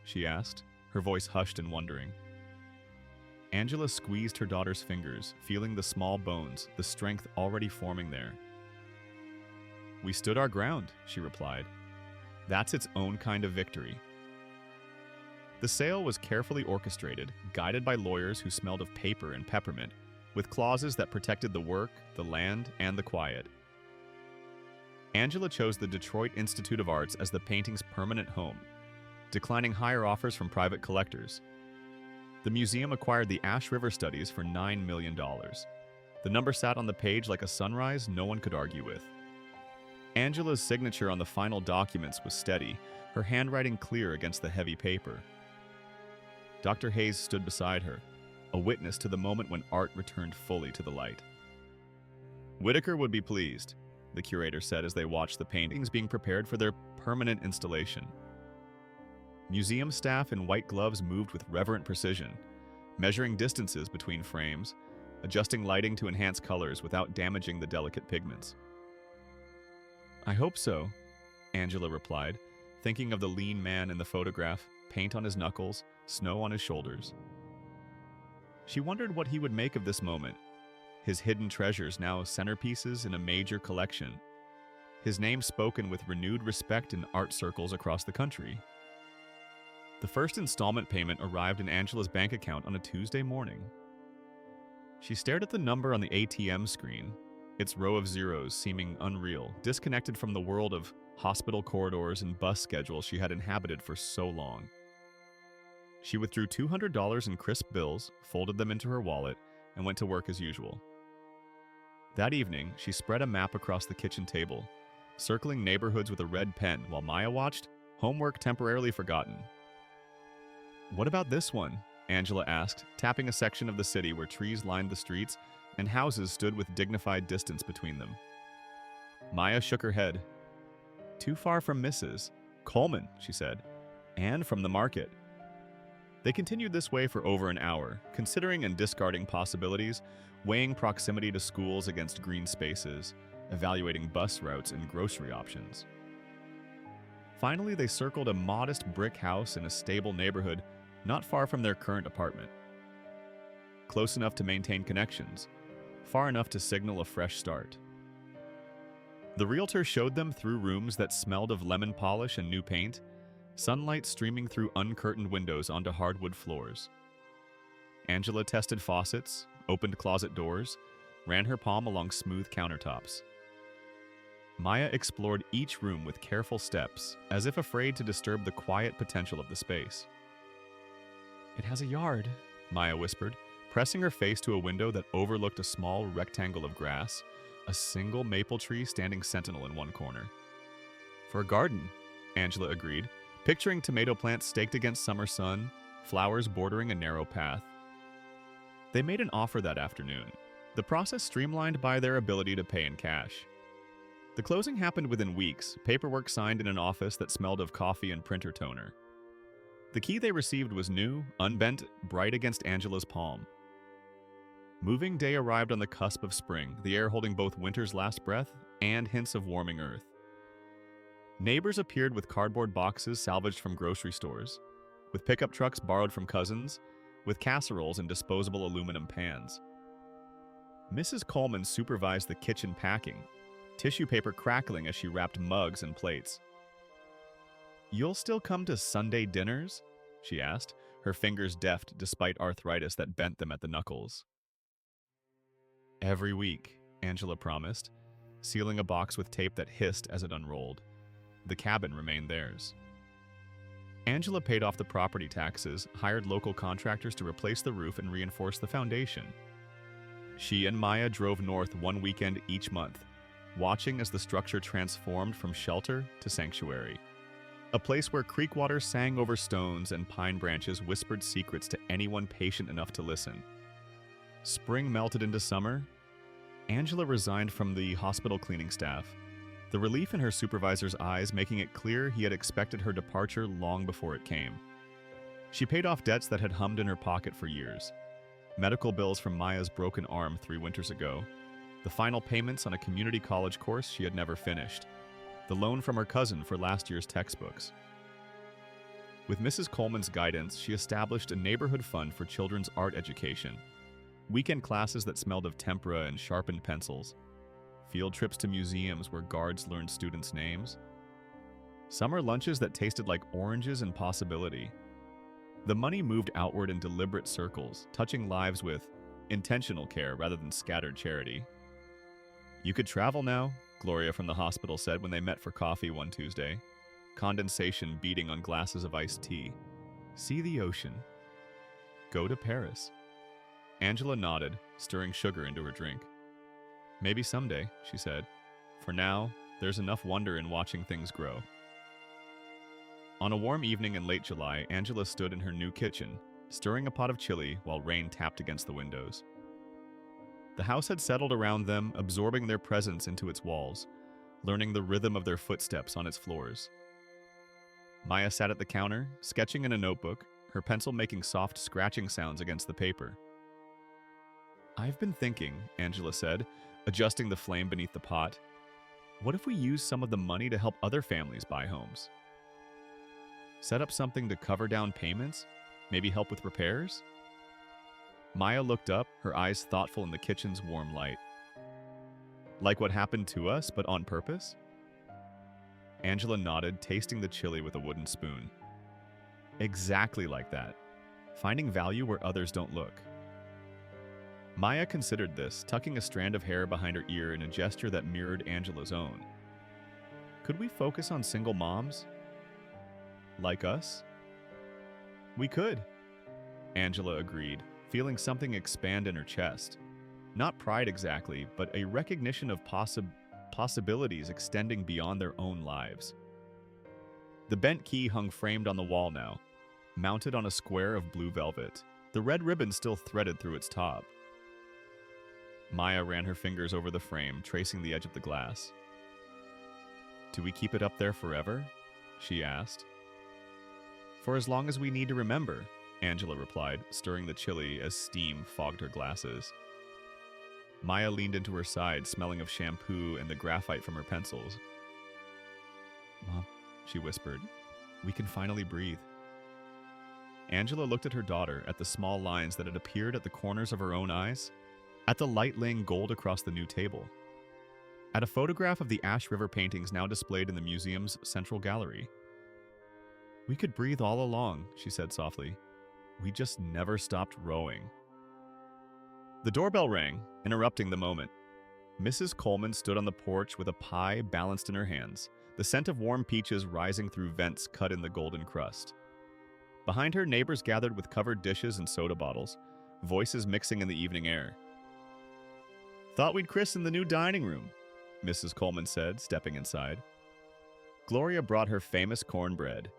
she asked, her voice hushed and wondering. Angela squeezed her daughter's fingers, feeling the small bones, the strength already forming there. "We stood our ground," she replied. "That's its own kind of victory." The sale was carefully orchestrated, guided by lawyers who smelled of paper and peppermint, with clauses that protected the work, the land, and the quiet. Angela chose the Detroit Institute of Arts as the painting's permanent home, declining higher offers from private collectors. The museum acquired the Ash River studies for $9 million. The number sat on the page like a sunrise no one could argue with. Angela's signature on the final documents was steady, her handwriting clear against the heavy paper. Dr. Hayes stood beside her, a witness to the moment when art returned fully to the light. "Whitaker would be pleased," the curator said as they watched the paintings being prepared for their permanent installation. Museum staff in white gloves moved with reverent precision, measuring distances between frames, adjusting lighting to enhance colors without damaging the delicate pigments. "I hope so," Angela replied, thinking of the lean man in the photograph, paint on his knuckles, snow on his shoulders. She wondered what he would make of this moment, his hidden treasures now centerpieces in a major collection, his name spoken with renewed respect in art circles across the country. The first installment payment arrived in Angela's bank account on a Tuesday morning. She stared at the number on the ATM screen, its row of zeros seeming unreal, disconnected from the world of hospital corridors and bus schedules she had inhabited for so long. She withdrew $200 in crisp bills, folded them into her wallet, and went to work as usual. That evening, she spread a map across the kitchen table, circling neighborhoods with a red pen while Maya watched, homework temporarily forgotten. "What about this one?" Angela asked, tapping a section of the city where trees lined the streets and houses stood with dignified distance between them. Maya shook her head. "Too far from Mrs. Coleman," she said, "and from the market." They continued this way for over an hour, considering and discarding possibilities, weighing proximity to schools against green spaces, evaluating bus routes and grocery options. Finally, they circled a modest brick house in a stable neighborhood not far from their current apartment. Close enough to maintain connections, far enough to signal a fresh start. The realtor showed them through rooms that smelled of lemon polish and new paint, sunlight streaming through uncurtained windows onto hardwood floors. Angela tested faucets, opened closet doors, ran her palm along smooth countertops. Maya explored each room with careful steps, as if afraid to disturb the quiet potential of the space. "It has a yard," Maya whispered, pressing her face to a window that overlooked a small rectangle of grass, a single maple tree standing sentinel in one corner. "For a garden," Angela agreed, picturing tomato plants staked against summer sun, flowers bordering a narrow path. They made an offer that afternoon, the process streamlined by their ability to pay in cash. The closing happened within weeks, paperwork signed in an office that smelled of coffee and printer toner. The key they received was new, unbent, bright against Angela's palm. Moving day arrived on the cusp of spring, the air holding both winter's last breath and hints of warming earth. Neighbors appeared with cardboard boxes salvaged from grocery stores, with pickup trucks borrowed from cousins, with casseroles and disposable aluminum pans. Mrs. Coleman supervised the kitchen packing, tissue paper crackling as she wrapped mugs and plates. "You'll still come to Sunday dinners?" she asked, her fingers deft despite arthritis that bent them at the knuckles. "Every week," Angela promised, sealing a box with tape that hissed as it unrolled. The cabin remained theirs. Angela paid off the property taxes, hired local contractors to replace the roof and reinforce the foundation. She and Maya drove north one weekend each month, watching as the structure transformed from shelter to sanctuary. A place where creek water sang over stones and pine branches whispered secrets to anyone patient enough to listen. Spring melted into summer. Angela resigned from the hospital cleaning staff, the relief in her supervisor's eyes making it clear he had expected her departure long before it came. She paid off debts that had hummed in her pocket for years. Medical bills from Maya's broken arm 3 winters ago, the final payments on a community college course she had never finished, the loan from her cousin for last year's textbooks. With Mrs. Coleman's guidance, she established a neighborhood fund for children's art education, weekend classes that smelled of tempera and sharpened pencils, field trips to museums where guards learned students' names, summer lunches that tasted like oranges and possibility. The money moved outward in deliberate circles, touching lives with intentional care rather than scattered charity. "You could travel now," Gloria from the hospital said when they met for coffee one Tuesday, condensation beating on glasses of iced tea. "See the ocean. Go to Paris." Angela nodded, stirring sugar into her drink. "Maybe someday," she said. "For now, there's enough wonder in watching things grow." On a warm evening in late July, Angela stood in her new kitchen, stirring a pot of chili while rain tapped against the windows. The house had settled around them, absorbing their presence into its walls, learning the rhythm of their footsteps on its floors. Maya sat at the counter, sketching in a notebook, her pencil making soft scratching sounds against the paper. "I've been thinking," Angela said, adjusting the flame beneath the pot. "What if we use some of the money to help other families buy homes? Set up something to cover down payments? Maybe help with repairs?" Maya looked up, her eyes thoughtful in the kitchen's warm light. "Like what happened to us, but on purpose?" Angela nodded, tasting the chili with a wooden spoon. "Exactly like that. Finding value where others don't look." Maya considered this, tucking a strand of hair behind her ear in a gesture that mirrored Angela's own. "Could we focus on single moms? Like us?" "We could," Angela agreed, feeling something expand in her chest. Not pride exactly, but a recognition of possibilities extending beyond their own lives. The bent key hung framed on the wall now, mounted on a square of blue velvet, the red ribbon still threaded through its top. Maya ran her fingers over the frame, tracing the edge of the glass. "Do we keep it up there forever?" she asked. "For as long as we need to remember," Angela replied, stirring the chili as steam fogged her glasses. Maya leaned into her side, smelling of shampoo and the graphite from her pencils. "Mom," she whispered, "we can finally breathe." Angela looked at her daughter, at the small lines that had appeared at the corners of her own eyes, at the light laying gold across the new table, at a photograph of the Ash River paintings now displayed in the museum's central gallery. "We could breathe all along," she said softly. "We just never stopped rowing." The doorbell rang, interrupting the moment. Mrs. Coleman stood on the porch with a pie balanced in her hands, the scent of warm peaches rising through vents cut in the golden crust. Behind her, neighbors gathered with covered dishes and soda bottles, voices mixing in the evening air. "Thought we'd christen the new dining room," Mrs. Coleman said, stepping inside. Gloria brought her famous cornbread.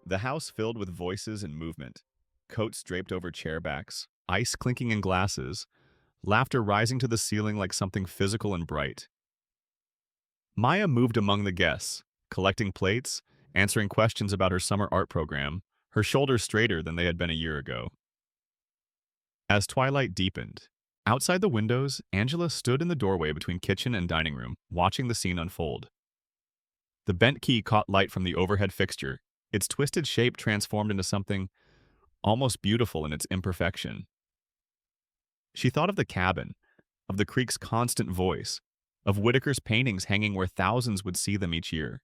The house filled with voices and movement, coats draped over chairbacks, ice clinking in glasses, laughter rising to the ceiling like something physical and bright. Maya moved among the guests, collecting plates, answering questions about her summer art program, her shoulders straighter than they had been a year ago. As twilight deepened, outside the windows, Angela stood in the doorway between kitchen and dining room, watching the scene unfold. The bent key caught light from the overhead fixture, its twisted shape transformed into something almost beautiful in its imperfection. She thought of the cabin, of the creek's constant voice, of Whitaker's paintings hanging where thousands would see them each year.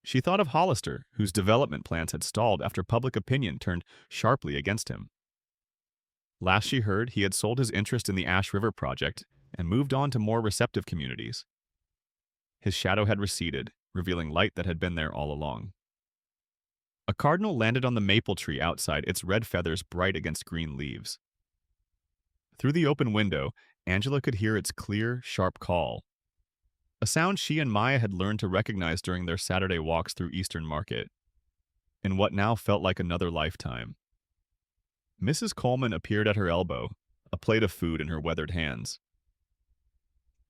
She thought of Hollister, whose development plans had stalled after public opinion turned sharply against him. Last she heard, he had sold his interest in the Ash River project and moved on to more receptive communities. His shadow had receded, revealing light that had been there all along. A cardinal landed on the maple tree outside, its red feathers bright against green leaves. Through the open window, Angela could hear its clear, sharp call, a sound she and Maya had learned to recognize during their Saturday walks through Eastern Market, in what now felt like another lifetime. Mrs. Coleman appeared at her elbow, a plate of food in her weathered hands.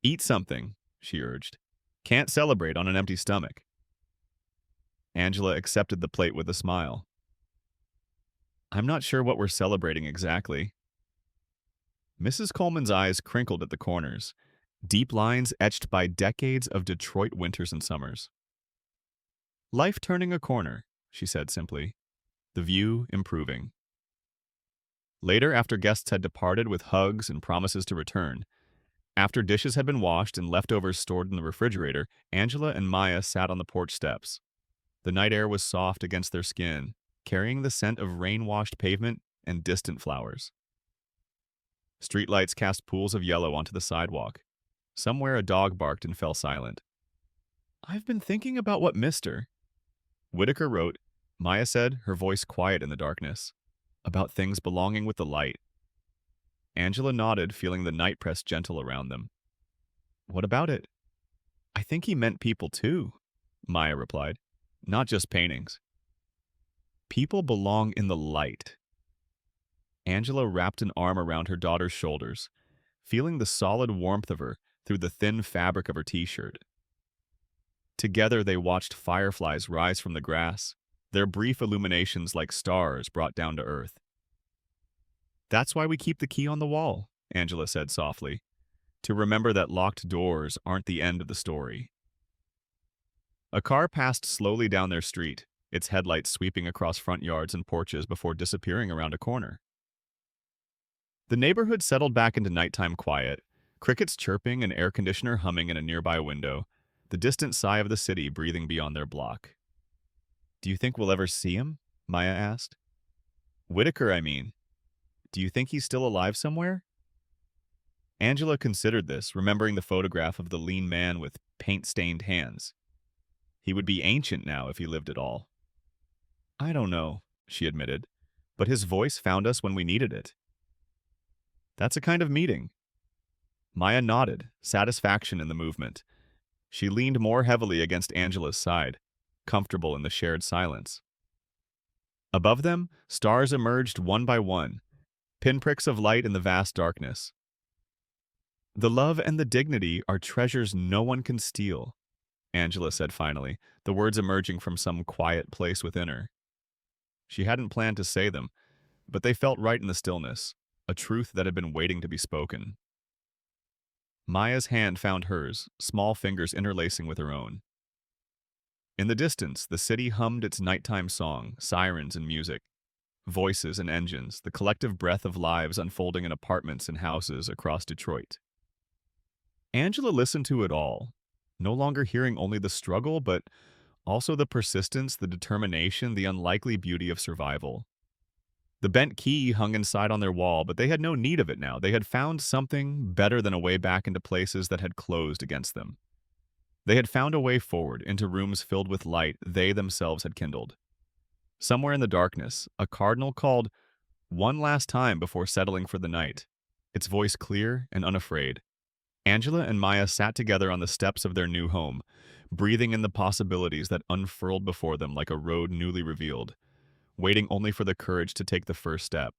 "Eat something," she urged. "Can't celebrate on an empty stomach." Angela accepted the plate with a smile. "I'm not sure what we're celebrating exactly." Mrs. Coleman's eyes crinkled at the corners, deep lines etched by decades of Detroit winters and summers. Life turning a corner, she said simply, the view improving. Later, after guests had departed with hugs and promises to return, after dishes had been washed and leftovers stored in the refrigerator, Angela and Maya sat on the porch steps. The night air was soft against their skin, carrying the scent of rain-washed pavement and distant flowers. Streetlights cast pools of yellow onto the sidewalk. Somewhere a dog barked and fell silent. "I've been thinking about what Mr. Whitaker wrote," Maya said, her voice quiet in the darkness. "About things belonging with the light." Angela nodded, feeling the night press gentle around them. "What about it?" "I think he meant people too," Maya replied. "Not just paintings. People belong in the light." Angela wrapped an arm around her daughter's shoulders, feeling the solid warmth of her through the thin fabric of her t-shirt. Together they watched fireflies rise from the grass, their brief illuminations like stars brought down to earth. "That's why we keep the key on the wall," Angela said softly, "to remember that locked doors aren't the end of the story." A car passed slowly down their street, its headlights sweeping across front yards and porches before disappearing around a corner. The neighborhood settled back into nighttime quiet, crickets chirping and air conditioner humming in a nearby window, the distant sigh of the city breathing beyond their block. "Do you think we'll ever see him?" Maya asked. "Whitaker, I mean. Do you think he's still alive somewhere?" Angela considered this, remembering the photograph of the lean man with paint-stained hands. He would be ancient now if he lived at all. "I don't know," she admitted, "but his voice found us when we needed it." "That's a kind of meeting." Maya nodded, satisfaction in the movement. She leaned more heavily against Angela's side, comfortable in the shared silence. Above them, stars emerged one by one, pinpricks of light in the vast darkness. "The love and the dignity are treasures no one can steal," Angela said finally, the words emerging from some quiet place within her. She hadn't planned to say them, but they felt right in the stillness, a truth that had been waiting to be spoken. Maya's hand found hers, small fingers interlacing with her own. In the distance, the city hummed its nighttime song, sirens and music. Voices and engines, the collective breath of lives unfolding in apartments and houses across Detroit. Angela listened to it all, no longer hearing only the struggle, but also the persistence, the determination, the unlikely beauty of survival. The bent key hung inside on their wall, but they had no need of it now. They had found something better than a way back into places that had closed against them. They had found a way forward into rooms filled with light they themselves had kindled. Somewhere in the darkness, a cardinal called one last time before settling for the night, its voice clear and unafraid. Angela and Maya sat together on the steps of their new home, breathing in the possibilities that unfurled before them like a road newly revealed, waiting only for the courage to take the first step.